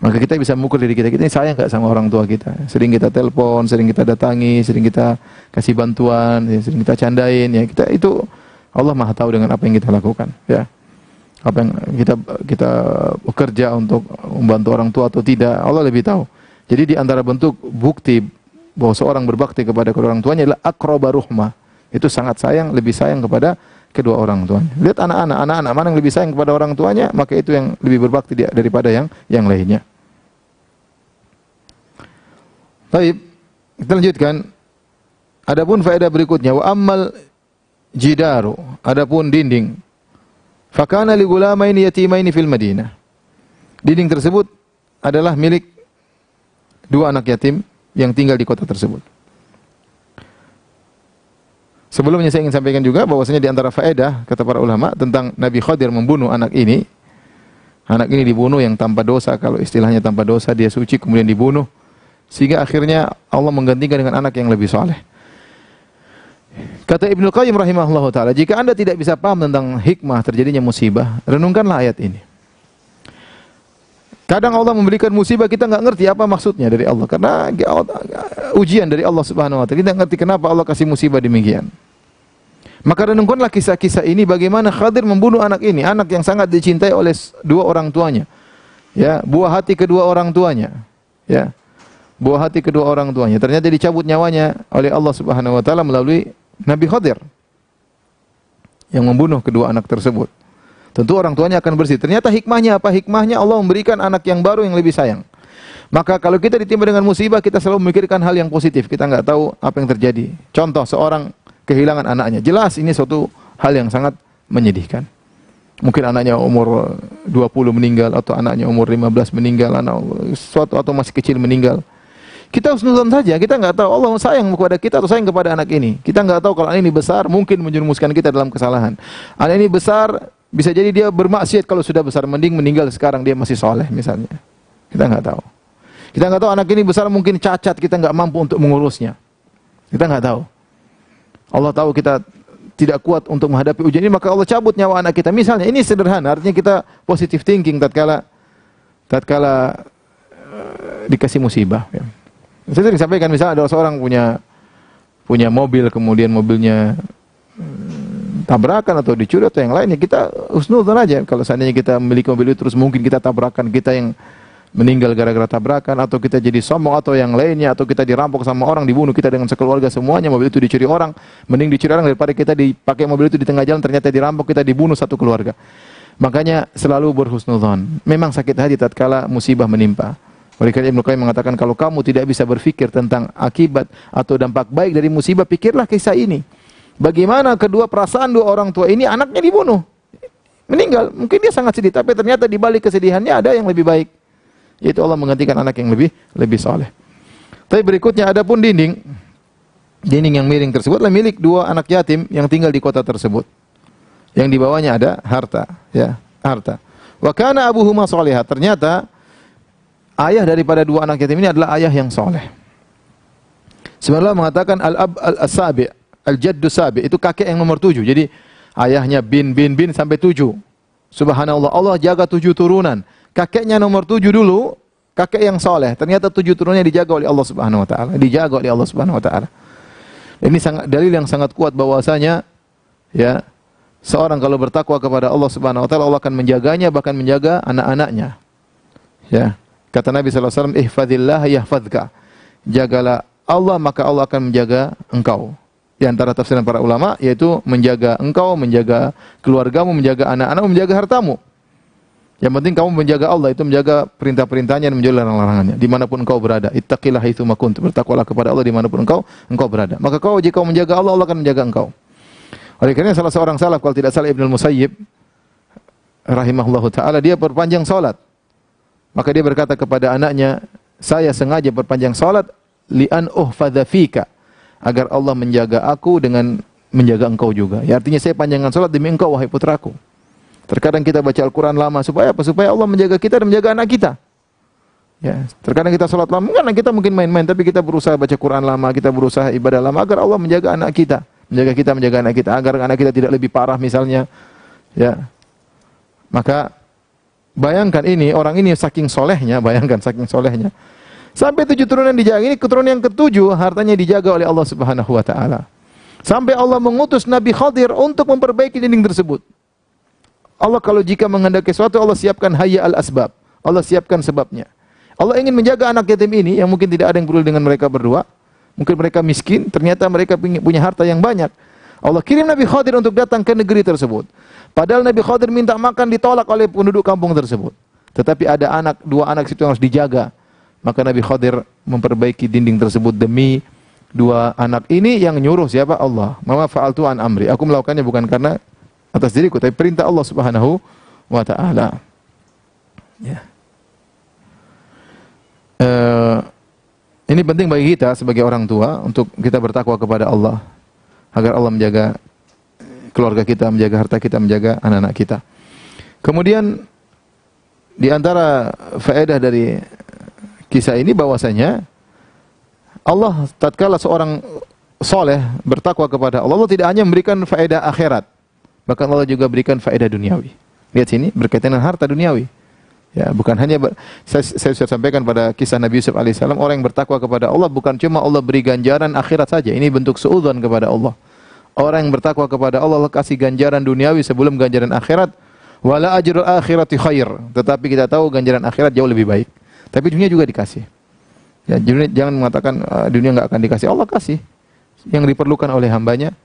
Maka kita bisa mengukur diri kita ini sayang enggak sama orang tua kita. Sering kita telepon, sering kita datangi, sering kita kasih bantuan, sering kita candain, ya. Kita itu Allah Maha tahu dengan apa yang kita lakukan, ya. Apa yang kita bekerja untuk membantu orang tua atau tidak, Allah lebih tahu. Jadi di antara bentuk bukti bahwa seorang berbakti kepada kedua orang tuanya adalah aqraba ruhmah. Itu sangat sayang, lebih sayang kepada kedua orang tuanya. Lihat anak-anak mana yang lebih sayang kepada orang tuanya, maka itu yang lebih berbakti daripada yang lainnya. Baik, kita lanjutkan. Adapun faedah berikutnya, wa ammal jidaru, adapun dinding. Fakana li gulamaini yatimaini fil Madinah. Dinding tersebut adalah milik dua anak yatim yang tinggal di kota tersebut. Sebelumnya saya ingin sampaikan juga bahwasanya di antara faedah kata para ulama tentang Nabi Khadir membunuh anak ini. Anak ini dibunuh yang tanpa dosa, kalau istilahnya tanpa dosa, dia suci kemudian dibunuh sehingga akhirnya Allah menggantikan dengan anak yang lebih saleh. Kata Ibnu Qayyim rahimahullahu taala, jika Anda tidak bisa paham tentang hikmah terjadinya musibah, renungkanlah ayat ini. Kadang Allah memberikan musibah kita nggak ngerti apa maksudnya dari Allah, karena ujian dari Allah Subhanahu wa taala. Kita nggak ngerti kenapa Allah kasih musibah demikian. Maka renungkanlah kisah-kisah ini, bagaimana Khadir membunuh anak ini, anak yang sangat dicintai oleh dua orang tuanya. Ya, buah hati kedua orang tuanya. Ya. Buah hati kedua orang tuanya. Ternyata dicabut nyawanya oleh Allah Subhanahu wa taala melalui Nabi Khadir yang membunuh kedua anak tersebut. Tentu orang tuanya akan bersih. Ternyata hikmahnya apa? Hikmahnya Allah memberikan anak yang baru yang lebih sayang. Maka kalau kita ditimpa dengan musibah, kita selalu memikirkan hal yang positif. Kita nggak tahu apa yang terjadi. Contoh, seorang kehilangan anaknya. Jelas ini suatu hal yang sangat menyedihkan. Mungkin anaknya umur 20 meninggal, atau anaknya umur 15 meninggal, atau masih kecil meninggal. Kita harus nonton saja, kita nggak tahu Allah sayang kepada kita atau sayang kepada anak ini. Kita nggak tahu kalau anak ini besar, mungkin menjerumuskan kita dalam kesalahan. Anak ini besar, bisa jadi dia bermaksiat kalau sudah besar, mending meninggal sekarang dia masih soleh misalnya. Kita nggak tahu. Kita nggak tahu anak ini besar mungkin cacat, kita nggak mampu untuk mengurusnya. Kita nggak tahu. Allah tahu kita tidak kuat untuk menghadapi ujian ini, maka Allah cabut nyawa anak kita. Misalnya, ini sederhana, artinya kita positive thinking tatkala dikasih musibah. Ya. Saya sering sampaikan, misalnya ada seorang punya mobil, kemudian mobilnya tabrakan atau dicuri atau yang lainnya, kita husnudzon aja. Kalau seandainya kita memiliki mobil itu terus mungkin kita tabrakan, kita yang meninggal gara-gara tabrakan, atau kita jadi sombong atau yang lainnya, atau kita dirampok sama orang, dibunuh kita dengan sekeluarga semuanya, mobil itu dicuri orang, mending dicuri orang daripada kita dipakai mobil itu di tengah jalan ternyata dirampok, kita dibunuh satu keluarga. Makanya selalu berhusnudzon. Memang sakit hati tatkala musibah menimpa. Oleh karena Ibnu Qayyim mengatakan, kalau kamu tidak bisa berpikir tentang akibat atau dampak baik dari musibah, pikirlah kisah ini. Bagaimana kedua perasaan dua orang tua ini, anaknya dibunuh, meninggal. Mungkin dia sangat sedih, tapi ternyata di balik kesedihannya ada yang lebih baik, yaitu Allah menggantikan anak yang lebih saleh. Tapi berikutnya ada pun dinding yang miring tersebutlah milik dua anak yatim yang tinggal di kota tersebut. Yang di bawahnya ada harta, ya, harta. Wa kana abuhuma shaliha. Ternyata ayah daripada dua anak yatim ini adalah ayah yang saleh. Sebenarnya mengatakan al-ab al-sabi', al-jaddu sabi', itu kakek yang nomor 7. Jadi ayahnya bin sampai 7. Subhanallah, Allah jaga 7 turunan. Kakeknya nomor 7 dulu, kakek yang soleh. Ternyata 7 turunnya dijaga oleh Allah Subhanahu wa taala, dijaga oleh Allah Subhanahu wa taala. Ini sangat dalil yang sangat kuat bahwasanya, ya, seorang kalau bertakwa kepada Allah Subhanahu wa taala, Allah akan menjaganya, bahkan menjaga anak-anaknya. Ya. Kata Nabi sallallahu alaihi wasallam, "Ihfazillah yahfazka." Jagalah Allah, maka Allah akan menjaga engkau. Di antara tafsiran para ulama yaitu menjaga engkau, menjaga keluargamu, menjaga anak-anakmu, menjaga hartamu. Yang penting kamu menjaga Allah, itu menjaga perintah-perintahnya dan menjauhi larangan-larangannya dimanapun engkau berada. Ittaqillah haitsu ma kuntum, bertakwalah kepada Allah dimanapun engkau berada. Maka jika kau menjaga Allah, Allah akan menjaga engkau. Oleh karena salah seorang salaf, kalau tidak salah Ibnu Musayyib rahimahullahu taala, dia perpanjang salat. Maka dia berkata kepada anaknya, "Saya sengaja perpanjang salat li'an uhfadza fika, agar Allah menjaga aku dengan menjaga engkau juga." Ya, artinya saya panjangkan salat demi engkau wahai putraku. Terkadang kita baca Al-Quran lama supaya apa? Supaya Allah menjaga kita dan menjaga anak kita. Ya, terkadang kita salat lama, anak kita mungkin main-main, tapi kita berusaha baca Quran lama, kita berusaha ibadah lama agar Allah menjaga anak kita, menjaga anak kita, agar anak kita tidak lebih parah misalnya. Ya, maka bayangkan ini, orang ini saking solehnya, sampai 7 turunan dijaga. Ini keturunan yang ke-7, hartanya dijaga oleh Allah Subhanahu wa taala. Sampai Allah mengutus Nabi Khadir untuk memperbaiki dinding tersebut. Allah kalau jika menghendaki sesuatu, Allah siapkan hayya al-asbab. Allah siapkan sebabnya. Allah ingin menjaga anak yatim ini yang mungkin tidak ada yang peduli dengan mereka berdua. Mungkin mereka miskin, ternyata mereka punya harta yang banyak. Allah kirim Nabi Khadir untuk datang ke negeri tersebut. Padahal Nabi Khadir minta makan ditolak oleh penduduk kampung tersebut. Tetapi ada dua anak situ yang harus dijaga. Maka Nabi Khadir memperbaiki dinding tersebut demi dua anak ini yang nyuruh siapa? Allah. Mama fa'altu an amri. Aku melakukannya bukan karena atas diriku, tapi perintah Allah Subhanahu wa taala. Ya. Ini penting bagi kita sebagai orang tua untuk kita bertakwa kepada Allah agar Allah menjaga keluarga kita, menjaga harta kita, menjaga anak-anak kita. Kemudian di antara faedah dari kisah ini bahwasanya Allah tatkala seorang soleh bertakwa kepada Allah, Allah tidak hanya memberikan faedah akhirat, bahkan Allah juga berikan faedah duniawi. Lihat sini, berkaitan dengan harta duniawi. Ya, bukan hanya saya sudah sampaikan pada kisah Nabi Yusuf alaihissalam, orang yang bertakwa kepada Allah bukan cuma Allah beri ganjaran akhirat saja. Ini bentuk suudzon kepada Allah. Orang yang bertakwa kepada Allah, Allah kasih ganjaran duniawi sebelum ganjaran akhirat. Wala ajrul akhirati khair. Tetapi kita tahu ganjaran akhirat jauh lebih baik. Tapi dunia juga dikasih. Ya, jangan mengatakan dunia enggak akan dikasih. Allah kasih yang diperlukan oleh hambanya.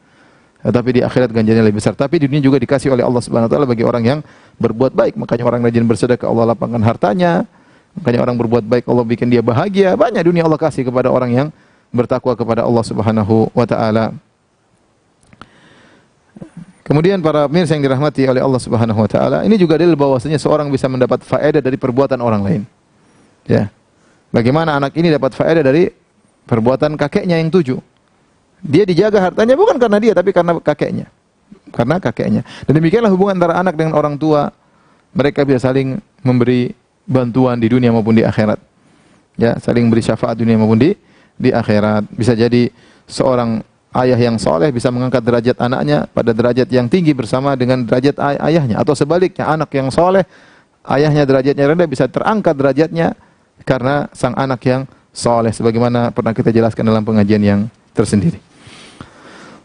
Tapi di akhirat ganjarannya lebih besar. Tapi di dunia juga dikasih oleh Allah Subhanahu wa taala bagi orang yang berbuat baik. Makanya orang rajin bersedekah, Allah lapangkan hartanya. Makanya orang berbuat baik, Allah bikin dia bahagia. Banyak dunia Allah kasih kepada orang yang bertakwa kepada Allah Subhanahu wa taala. Kemudian para pemirsa yang dirahmati oleh Allah Subhanahu wa taala, ini juga dalil bahwasanya seorang bisa mendapat faedah dari perbuatan orang lain. Ya. Bagaimana anak ini dapat faedah dari perbuatan kakeknya yang 7? Dia dijaga hartanya bukan karena dia, tapi karena kakeknya. Karena kakeknya. Dan demikianlah hubungan antara anak dengan orang tua. Mereka bisa saling memberi bantuan di dunia maupun di akhirat. Ya, saling beri syafaat dunia maupun di akhirat. Bisa jadi seorang ayah yang soleh bisa mengangkat derajat anaknya pada derajat yang tinggi bersama dengan derajat ayahnya. Atau sebaliknya, anak yang soleh, ayahnya derajatnya rendah, bisa terangkat derajatnya karena sang anak yang soleh. Sebagaimana pernah kita jelaskan dalam pengajian yang tersendiri.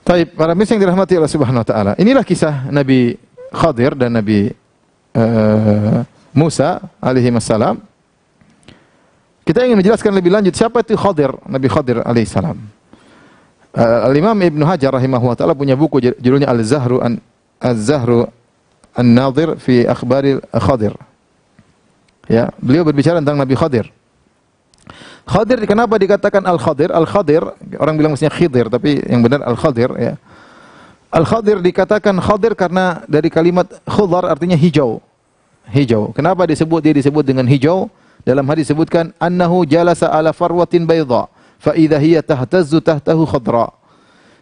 Taib, para misal yang dirahmati Allah Subhanahu wa taala. Inilah kisah Nabi Khadir dan Nabi Musa alaihi wassalam. Kita ingin menjelaskan lebih lanjut siapa itu Khadir, Nabi Khadir alaihi salam. Al-Imam Ibnu Hajar rahimahullah taala punya buku judulnya Al-Zahru An-Nadhir fi Akhbaril Khadir. Ya, beliau berbicara tentang Nabi Khadir. Khadir kenapa dikatakan Al-Khadir? Al-Khadir, orang bilang mestinya Khidir, tapi yang benar Al-Khadir ya. Al-Khadir dikatakan Khadir karena dari kalimat khudar artinya hijau. Hijau. Kenapa dia disebut dengan hijau? Dalam hadis disebutkan annahu jalasa ala farwatin bayda fa idza hiya tahtazzu tahtahu khadra.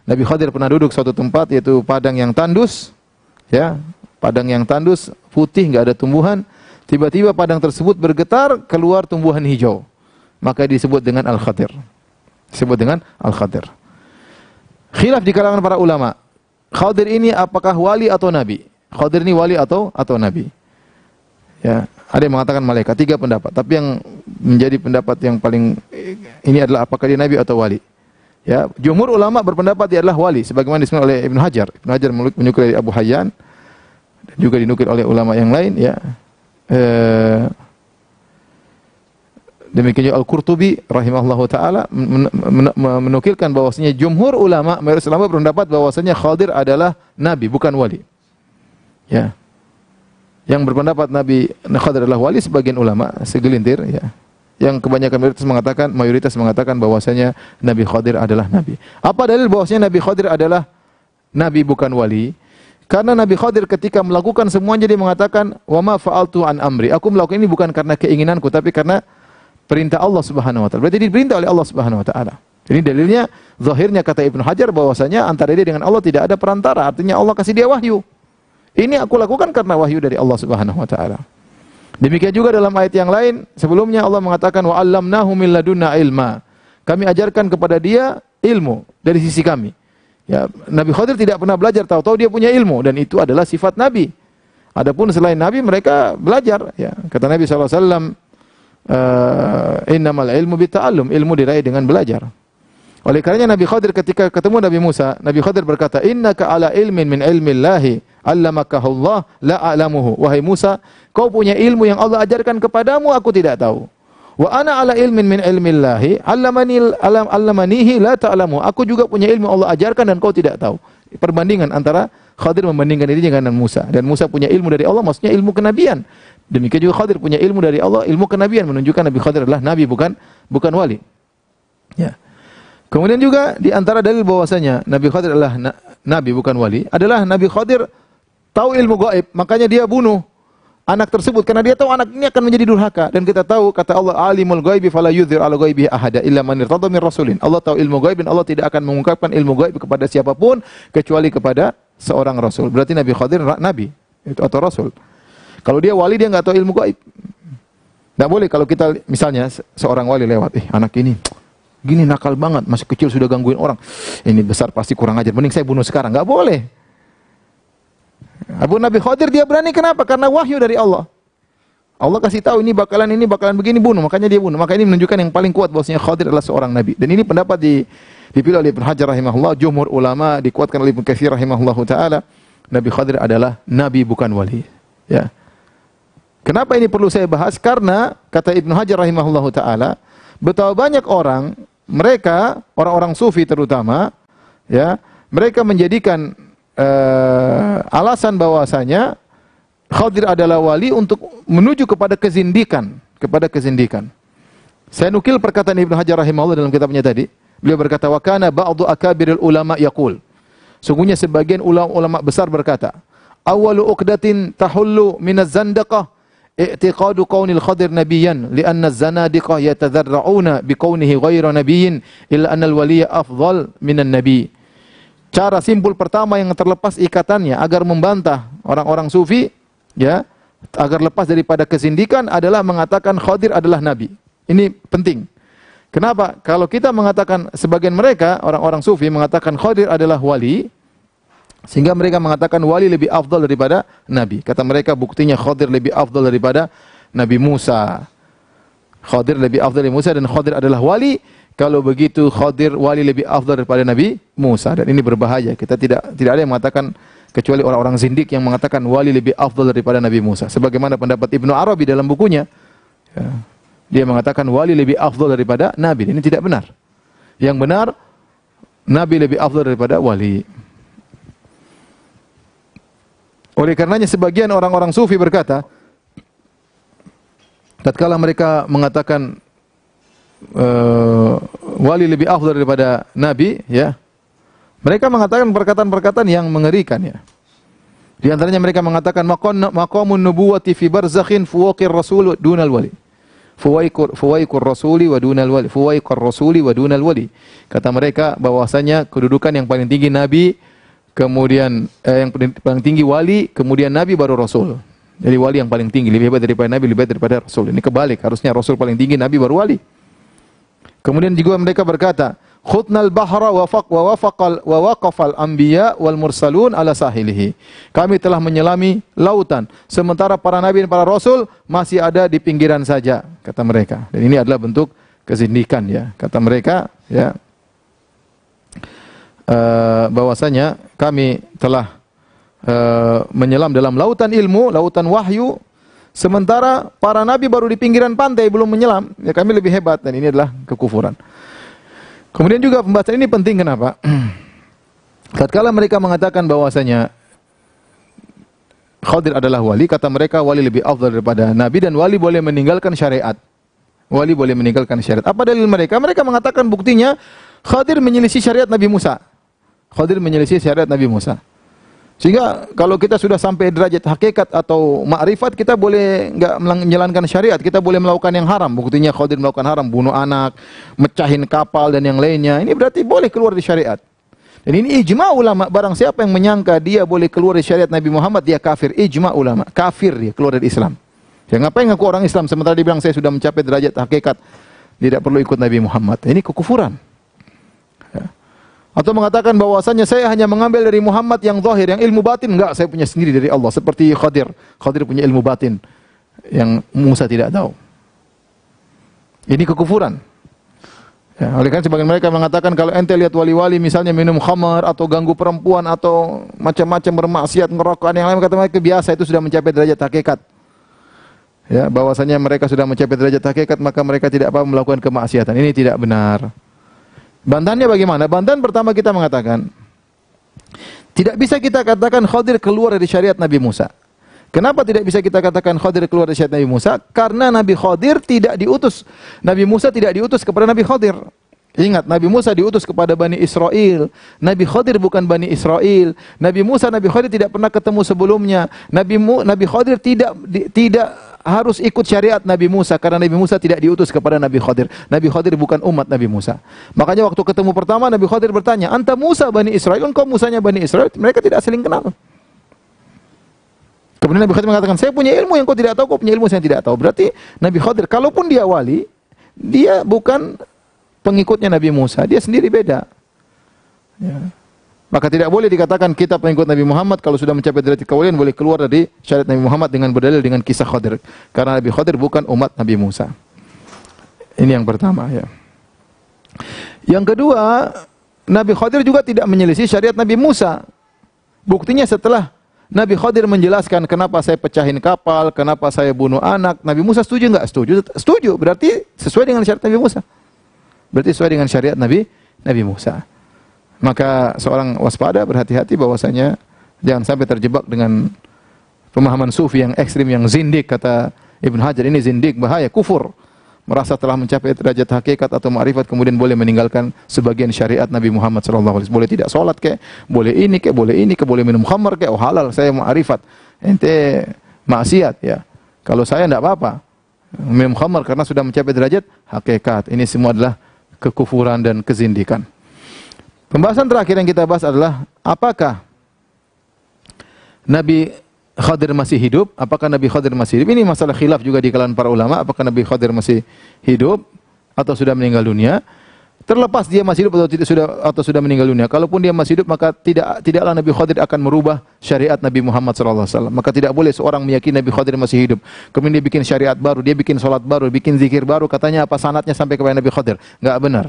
Nabi Khadir pernah duduk suatu tempat yaitu padang yang tandus, ya. Padang yang tandus, putih, enggak ada tumbuhan. Tiba-tiba padang tersebut bergetar, keluar tumbuhan hijau. Maka disebut dengan Al-Khadir. Disebut dengan Al-Khadir. Khilaf di kalangan para ulama. Khadir ini apakah wali atau nabi? Khadir ini wali atau nabi? Ya, ada yang mengatakan malaikat, 3 pendapat. Tapi yang menjadi pendapat yang paling ini adalah apakah dia nabi atau wali. Ya, jumhur ulama berpendapat dia adalah wali sebagaimana disebutkan oleh Ibnu Hajar. Ibnu Hajar menukil dari Abu Hayyan dan juga dinukil oleh ulama yang lain ya. Demikian juga Al-Qurtubi rahimahullahu taala menukilkan bahwasanya jumhur ulama mayoritas ulama berpendapat bahwasanya Khadir adalah nabi bukan wali. Ya. Yang berpendapat Nabi Khadir adalah wali sebagian ulama segelintir ya. Yang kebanyakan mayoritas mengatakan bahwasanya Nabi Khadir adalah nabi. Apa dalil bahwasanya Nabi Khadir adalah nabi bukan wali? Karena Nabi Khadir ketika melakukan semuanya dia mengatakan wa ma fa'altu an amri. Aku melakukan ini bukan karena keinginanku tapi karena perintah Allah Subhanahu wa taala. Berarti diperintah oleh Allah Subhanahu wa taala. Ini dalilnya zahirnya kata Ibnu Hajar bahwasanya antara dia dengan Allah tidak ada perantara. Artinya Allah kasih dia wahyu. Ini aku lakukan karena wahyu dari Allah Subhanahu wa taala. Demikian juga dalam ayat yang lain sebelumnya Allah mengatakan wa 'allamnahu min ladunna ilma. Kami ajarkan kepada dia ilmu dari sisi kami. Ya, Nabi Khadir tidak pernah belajar, tahu-tahu dia punya ilmu dan itu adalah sifat nabi. Adapun selain nabi mereka belajar ya. Kata Nabi sallallahu alaihi wasallam innamal ilmu bita'allum, ilmu diraih dengan belajar. Oleh karenanya Nabi Khadir ketika ketemu Nabi Musa, Nabi Khadir berkata, "Innaka ala ilmin min ilmillahi, 'allamakahu la a'lamuhu." Wahai Musa, kau punya ilmu yang Allah ajarkan kepadamu, aku tidak tahu. Wa ana ala ilmin min ilmillahi, 'allamanihi la ta'lamu. Aku juga punya ilmu Allah ajarkan dan kau tidak tahu. Perbandingan antara Khadir membandingkan dirinya dengan Musa dan Musa punya ilmu dari Allah maksudnya ilmu kenabian. Demikian juga Khadir punya ilmu dari Allah, ilmu kenabian menunjukkan Nabi Khadir adalah nabi bukan wali. Ya. Kemudian juga di antara dalil bahwasanya Nabi Khadir adalah nabi bukan wali adalah Nabi Khadir tahu ilmu gaib, makanya dia bunuh anak tersebut karena dia tahu anak ini akan menjadi durhaka dan kita tahu kata Allah alimul ghaibi fala yudhir ala ghaibihi ahada illa man irtada min rasulin. Allah tahu ilmu gaib dan Allah tidak akan mengungkapkan ilmu gaib kepada siapapun kecuali kepada seorang rasul. Berarti Nabi Khadir nabi itu atau rasul. Kalau dia wali dia enggak tahu ilmu gaib. Enggak boleh kalau kita misalnya seorang wali lewat, anak ini gini nakal banget, masih kecil sudah gangguin orang. Ini besar pasti kurang ajar, mending saya bunuh sekarang. Enggak boleh. Abu Nabi Khadir dia berani kenapa? Karena wahyu dari Allah. Allah kasih tahu ini bakalan begini bunuh, makanya dia bunuh. Maka ini menunjukkan yang paling kuat bahwasanya Khadir adalah seorang nabi. Dan ini pendapat dipilih oleh Ibnu Hajar rahimahullah, jumhur ulama dikuatkan oleh Ibnu Katsir rahimahullahu taala. Nabi Khadir adalah nabi bukan wali. Ya. Kenapa ini perlu saya bahas? Karena kata Ibnu Hajar rahimahullahu taala, betapa banyak orang mereka orang-orang sufi terutama ya, mereka menjadikan alasan bahwasanya Khadir adalah wali untuk menuju kepada kezindikan, Saya nukil perkataan Ibnu Hajar rahimahullah dalam kitabnya tadi. Beliau berkata, "Wa kana ba'du akabiril ulama yaqul." Sungguhnya sebagian ulama besar berkata, "Awwalu uqdatin tahullu minaz zandaqah i'tiqadu kaunil Khadir nabiyyan li'anna az-zanadiqah yatadarra'una bikaunihi ghairu nabiyyin illa anna al-waliyya afdal minan nabi." Cara simpul pertama yang terlepas ikatannya agar membantah orang-orang sufi ya, agar lepas daripada kesindikan adalah mengatakan Khadir adalah nabi. Ini penting. Kenapa? Kalau kita mengatakan sebagian mereka orang-orang sufi mengatakan Khadir adalah wali, sehingga mereka mengatakan wali lebih afdal daripada nabi. Kata mereka buktinya Khadir lebih afdal daripada Nabi Musa. Khadir lebih afdal dari Musa dan Khadir adalah wali kalau begitu Khadir wali lebih afdal daripada Nabi Musa, dan ini berbahaya. Kita tidak ada yang mengatakan, kecuali orang-orang zindik yang mengatakan wali lebih afdal daripada Nabi Musa. Sebagaimana pendapat Ibnu Arabi dalam bukunya, ya, dia mengatakan wali lebih afdal daripada Nabi. Ini tidak benar. Yang benar, Nabi lebih afdal daripada wali. Oleh karenanya sebagian orang-orang sufi berkata, tatkala mereka mengatakan wali lebih afdal daripada Nabi, ya, mereka mengatakan perkataan-perkataan yang mengerikan, ya. Di antaranya mereka mengatakan maqamun nubuwati fi barzakhin fuwaqir rasul dunal wali. Fuwaiqur rasuli wa dunal wali. Fuwaiqur rasuli wa dunal wali. Kata mereka bahwasanya kedudukan yang paling tinggi Nabi, kemudian yang paling tinggi wali, kemudian Nabi baru Rasul. Jadi wali yang paling tinggi, lebih hebat daripada Nabi, lebih hebat daripada Rasul. Ini kebalik, harusnya Rasul paling tinggi, Nabi baru wali. Kemudian juga mereka berkata, khutnal bahra wa waqafal anbiya wal mursalun ala sahilihi. Kami telah menyelami lautan, sementara para nabi dan para rasul masih ada di pinggiran saja, kata mereka. Dan ini adalah bentuk kezindikan, ya. Kata mereka, ya, bahwasanya kami telah menyelam dalam lautan ilmu, lautan wahyu, sementara para nabi baru di pinggiran pantai belum menyelam. Ya, kami lebih hebat, dan ini adalah kekufuran. Kemudian juga pembahasan ini penting, kenapa? Tatkala mereka mengatakan bahwasanya Khadir adalah wali, kata mereka wali lebih afdal daripada nabi, dan wali boleh meninggalkan syariat. Wali boleh meninggalkan syariat. Apa dalil mereka? Mereka mengatakan buktinya Khadir menyelisih syariat Nabi Musa. Khadir menyelisih syariat Nabi Musa. Sehingga kalau kita sudah sampai derajat hakikat atau ma'rifat, kita boleh enggak menjalankan syariat, kita boleh melakukan yang haram. Buktinya Khadir melakukan haram, bunuh anak, mecahin kapal dan yang lainnya. Ini berarti boleh keluar dari syariat. Dan ini ijma ulama, barang siapa yang menyangka dia boleh keluar dari syariat Nabi Muhammad, dia kafir. Ijma ulama, kafir dia, keluar dari Islam. Ya, ngapain ngaku orang Islam sementara dia bilang saya sudah mencapai derajat hakikat, tidak perlu ikut Nabi Muhammad. Ini kekufuran. Ya. Atau mengatakan bahwasanya saya hanya mengambil dari Muhammad yang zahir, yang ilmu batin enggak, saya punya sendiri dari Allah, seperti Khadir. Khadir punya ilmu batin yang Musa tidak tahu. Ini kekufuran. Ya, oleh karena sebagian mereka mengatakan kalau ente lihat wali-wali misalnya minum khamar atau ganggu perempuan atau macam-macam bermaksiat, ngerokok, yang lain, kata mereka biasa, itu sudah mencapai derajat hakikat. Ya, bahwasanya mereka sudah mencapai derajat hakikat, maka mereka tidak apa melakukan kemaksiatan. Ini tidak benar. Bantahannya bagaimana? Bantahan pertama kita mengatakan, tidak bisa kita katakan Khadir keluar dari syariat Nabi Musa. Kenapa tidak bisa kita katakan Khadir keluar dari syariat Nabi Musa? Karena Nabi Khadir tidak diutus. Nabi Musa tidak diutus kepada Nabi Khadir. Ingat, Nabi Musa diutus kepada Bani Israel. Nabi Khadir bukan Bani Israel. Nabi Musa, Nabi Khadir tidak pernah ketemu sebelumnya. Nabi Khadir tidak harus ikut syariat Nabi Musa, karena Nabi Musa tidak diutus kepada Nabi Khadir. Nabi Khadir bukan umat Nabi Musa. Makanya waktu ketemu pertama Nabi Khadir bertanya, "Anta Musa Bani Israel?" Engkau Musanya Bani Israel. Mereka tidak saling kenal. Kemudian Nabi Khadir mengatakan, "Saya punya ilmu yang kau tidak tahu, kau punya ilmu yang saya tidak tahu." Berarti Nabi Khadir, kalaupun dia wali, dia bukan pengikutnya Nabi Musa, dia sendiri beda. Ya. Maka tidak boleh dikatakan kita pengikut Nabi Muhammad kalau sudah mencapai derajat kewalian boleh keluar dari syariat Nabi Muhammad dengan berdalil dengan kisah Khadir. Karena Nabi Khadir bukan umat Nabi Musa. Ini yang pertama, ya. Yang kedua, Nabi Khadir juga tidak menyelisih syariat Nabi Musa. Buktinya setelah Nabi Khadir menjelaskan kenapa saya pecahin kapal, kenapa saya bunuh anak, Nabi Musa setuju enggak? Setuju. Setuju, berarti sesuai dengan syariat Nabi Musa. Berarti sesuai dengan syariat Nabi Musa. Maka seorang waspada, berhati-hati bahwasanya jangan sampai terjebak dengan pemahaman sufi yang ekstrim, yang zindik. Kata Ibn Hajar, ini zindik, bahaya, kufur. Merasa telah mencapai derajat hakikat atau ma'rifat, kemudian boleh meninggalkan sebagian syariat Nabi Muhammad SAW. Boleh tidak sholat kek, boleh ini kek, boleh minum khamar kek, oh halal, saya ma'rifat. Ente maksiat, ya. Kalau saya tidak apa-apa. Minum khamar karena sudah mencapai derajat hakikat. Ini semua adalah kekufuran dan kezindikan. Pembahasan terakhir yang kita bahas adalah apakah Nabi Khadir masih hidup? Apakah Nabi Khadir masih hidup? Ini masalah khilaf juga di kalangan para ulama. Apakah Nabi Khadir masih hidup atau sudah meninggal dunia? Terlepas dia masih hidup atau sudah meninggal dunia. Kalaupun dia masih hidup, maka tidaklah Nabi Khadir akan merubah syariat Nabi Muhammad SAW. Maka tidak boleh seorang meyakini Nabi Khadir masih hidup. Kemudian dia bikin syariat baru, dia bikin salat baru, bikin zikir baru, katanya apa sanadnya sampai kepada Nabi Khadir. Enggak benar.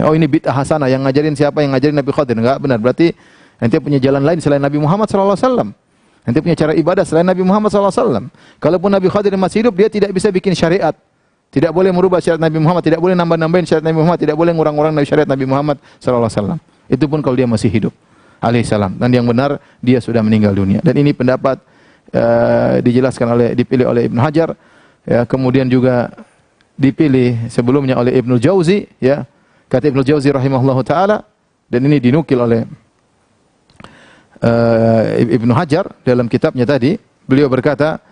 Oh ini bid'ah hasanah, yang ngajarin siapa? Yang ngajarin Nabi Khadir. Enggak benar. Berarti nanti punya jalan lain selain Nabi Muhammad SAW. Nanti punya cara ibadah selain Nabi Muhammad SAW. Kalaupun Nabi Khadir masih hidup, dia tidak bisa bikin syariat. Tidak boleh merubah syariat Nabi Muhammad, tidak boleh nambah-nambahin syariat Nabi Muhammad, tidak boleh ngurang-ngurang syariat Nabi Muhammad SAW. Itu pun kalau dia masih hidup, alaihissalam. Dan yang benar, dia sudah meninggal dunia. Dan ini pendapat dipilih oleh Ibnu Hajar, ya, kemudian juga dipilih sebelumnya oleh Ibnu Jauzi, ya, kata Ibnu Jauzi rahimahullahu taala, dan ini dinukil oleh Ibnu Hajar dalam kitabnya tadi. Beliau berkata,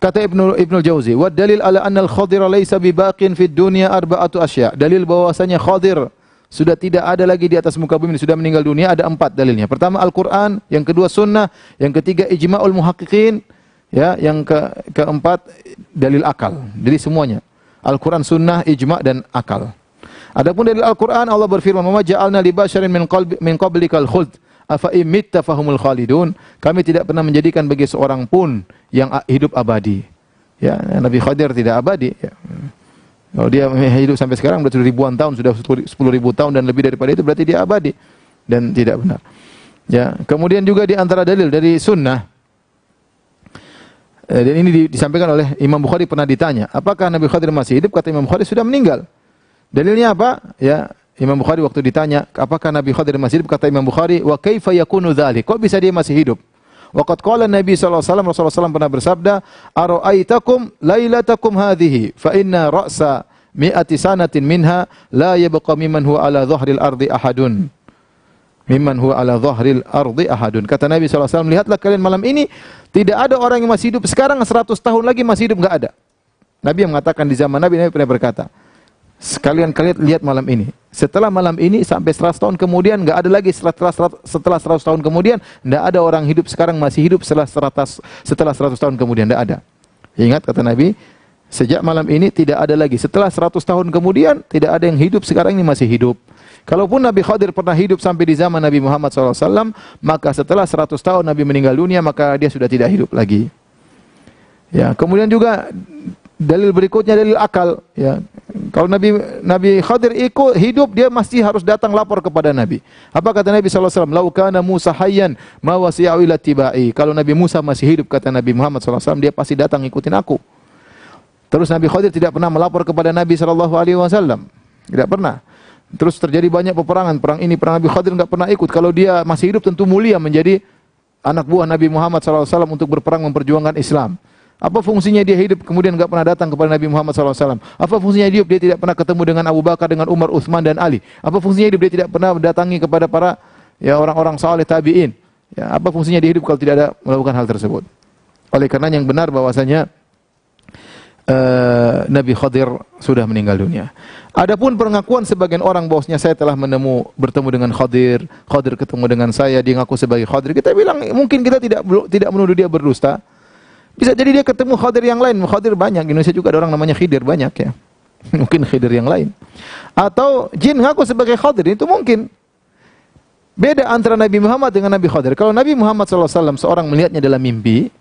kata Ibnu Jauzi, wa dalil ala anna al-Khadir laysa bibaqin fid dunya arba'atu asya. Dalil bahwasanya Khadir sudah tidak ada lagi di atas muka bumi, sudah meninggal dunia, ada 4 dalilnya. Pertama Al-Qur'an, yang kedua sunnah, yang ketiga ijma'ul muhaqqiqin, ya, yang keempat dalil akal. Jadi semuanya Al-Qur'an, sunnah, ijma' dan akal. Adapun dalil Al-Qur'an, Allah berfirman, "Wa ma ja'alna li basyarin min qablikal khuld." Afa imitta fahumul khalidun. Kami tidak pernah menjadikan bagi seorang pun yang hidup abadi. Ya, Nabi Khadir tidak abadi. Ya. Kalau dia hidup sampai sekarang sudah ribuan tahun, sudah 10.000 tahun dan lebih daripada itu, berarti dia abadi, dan tidak benar. Ya, kemudian juga di antara dalil dari sunnah, dan ini disampaikan oleh Imam Bukhari, pernah ditanya, apakah Nabi Khadir masih hidup? Kata Imam Bukhari, sudah meninggal. Dalilnya apa? Ya, Imam Bukhari waktu ditanya, apakah Nabi Khadir masih hidup? Kata Imam Bukhari, wa kaifa yakunu dzalik? Kok bisa dia masih hidup? Waqad qala Nabi sallallahu alaihi wasallam, Rasulullah SAW pernah bersabda, "Ara'aitakum lailatakum hadhihi fa inna ra'sa mi'ati sanatin minha la yabqa mimman huwa ala dhahril ardi ahadun." Mimman huwa ala dhahril ardi ahadun. Kata Nabi sallallahu alaihi wasallam, lihatlah kalian malam ini, tidak ada orang yang masih hidup sekarang, 100 tahun lagi masih hidup, enggak ada. Nabi yang mengatakan di zaman Nabi pernah berkata, kalian lihat malam ini. Setelah malam ini sampai 100 tahun kemudian enggak ada lagi, setelah 100 tahun kemudian enggak ada orang hidup sekarang masih hidup setelah 100 tahun kemudian, enggak ada. Ingat kata Nabi, sejak malam ini tidak ada lagi. Setelah 100 tahun kemudian tidak ada yang hidup sekarang ini masih hidup. Kalaupun Nabi Khadir pernah hidup sampai di zaman Nabi Muhammad SAW, maka setelah 100 tahun Nabi meninggal dunia, maka dia sudah tidak hidup lagi. Ya, kemudian juga dalil berikutnya dalil akal, ya. Kalau Nabi Khadir hidup, dia mesti harus datang lapor kepada Nabi. Apa kata Nabi SAW? "Lau kana Musa hayyan ma wasi'u ila tibai." Kalau Nabi Musa masih hidup, kata Nabi Muhammad SAW, dia pasti datang ngikutin aku. Terus Nabi Khadir tidak pernah melapor kepada Nabi SAW. Tidak pernah. Terus terjadi banyak peperangan, perang ini, perang Nabi Khadir enggak pernah ikut. Kalau dia masih hidup tentu mulia menjadi anak buah Nabi Muhammad SAW untuk berperang memperjuangkan Islam. Apa fungsinya dia hidup kemudian enggak pernah datang kepada Nabi Muhammad SAW? Apa fungsinya hidup dia tidak pernah ketemu dengan Abu Bakar, dengan Umar, Utsman dan Ali? Apa fungsinya hidup dia tidak pernah mendatangi kepada para orang-orang saleh tabi'in? Ya, apa fungsinya dia hidup kalau tidak ada melakukan hal tersebut? Oleh karena yang benar bahwasanya Nabi Khadir sudah meninggal dunia. Adapun pengakuan sebagian orang bahwasanya saya telah bertemu dengan Khadir, Khadir ketemu dengan saya, dia ngaku sebagai Khadir. Kita bilang mungkin kita tidak menuduh dia berdusta. Bisa jadi dia ketemu Khadir yang lain. Khadir banyak, di Indonesia juga ada orang namanya Khidir banyak, ya. Mungkin Khidir yang lain. Atau jin ngaku sebagai Khadir, itu mungkin. Beda antara Nabi Muhammad dengan Nabi Khadir. Kalau Nabi Muhammad SAW seorang melihatnya dalam mimpi,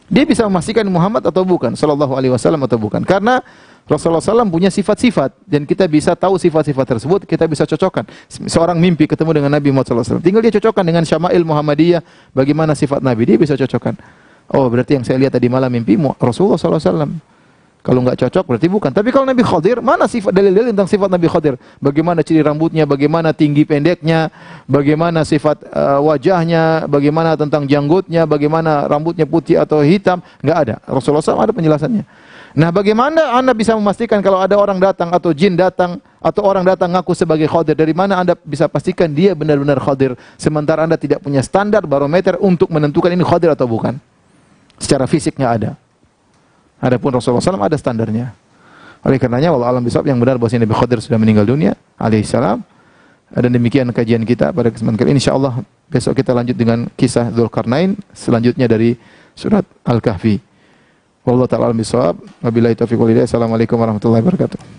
dia bisa memastikan Muhammad atau bukan, sallallahu alaihi wasallam atau bukan. Karena Rasulullah SAW punya sifat-sifat, dan kita bisa tahu sifat-sifat tersebut, kita bisa cocokkan. Seorang mimpi ketemu dengan Nabi Muhammad SAW, tinggal dia cocokkan dengan Syama'il Muhammadiyah, bagaimana sifat Nabi, dia bisa cocokkan. Oh, berarti yang saya lihat tadi malam mimpi Rasulullah SAW. Kalau enggak cocok berarti bukan. Tapi kalau Nabi Khadir, mana sifat dalil-dalil tentang sifat Nabi Khadir? Bagaimana ciri rambutnya, bagaimana tinggi pendeknya, bagaimana sifat wajahnya, bagaimana tentang janggutnya, bagaimana rambutnya putih atau hitam? Enggak ada. Rasulullah SAW ada penjelasannya. Nah, bagaimana Anda bisa memastikan kalau ada orang datang atau jin datang atau orang datang ngaku sebagai Khadir? Dari mana Anda bisa pastikan dia benar-benar Khadir sementara Anda tidak punya standar barometer untuk menentukan ini Khadir atau bukan? Secara fisik nggak ada. Adapun Rasulullah SAW ada standarnya. Oleh karenanya, wallahu a'lam bishawab, yang benar bahwa Nabi Khadir sudah meninggal dunia, alaihissalam. Dan demikian kajian kita pada kesempatan kali ini. Insyaallah besok kita lanjut dengan kisah Dzulqarnain selanjutnya dari surat Al-Kahfi. Wallahu ta'ala a'lam bishawab. Wabillahi taufiq wal hidayah. Assalamualaikum warahmatullahi wabarakatuh.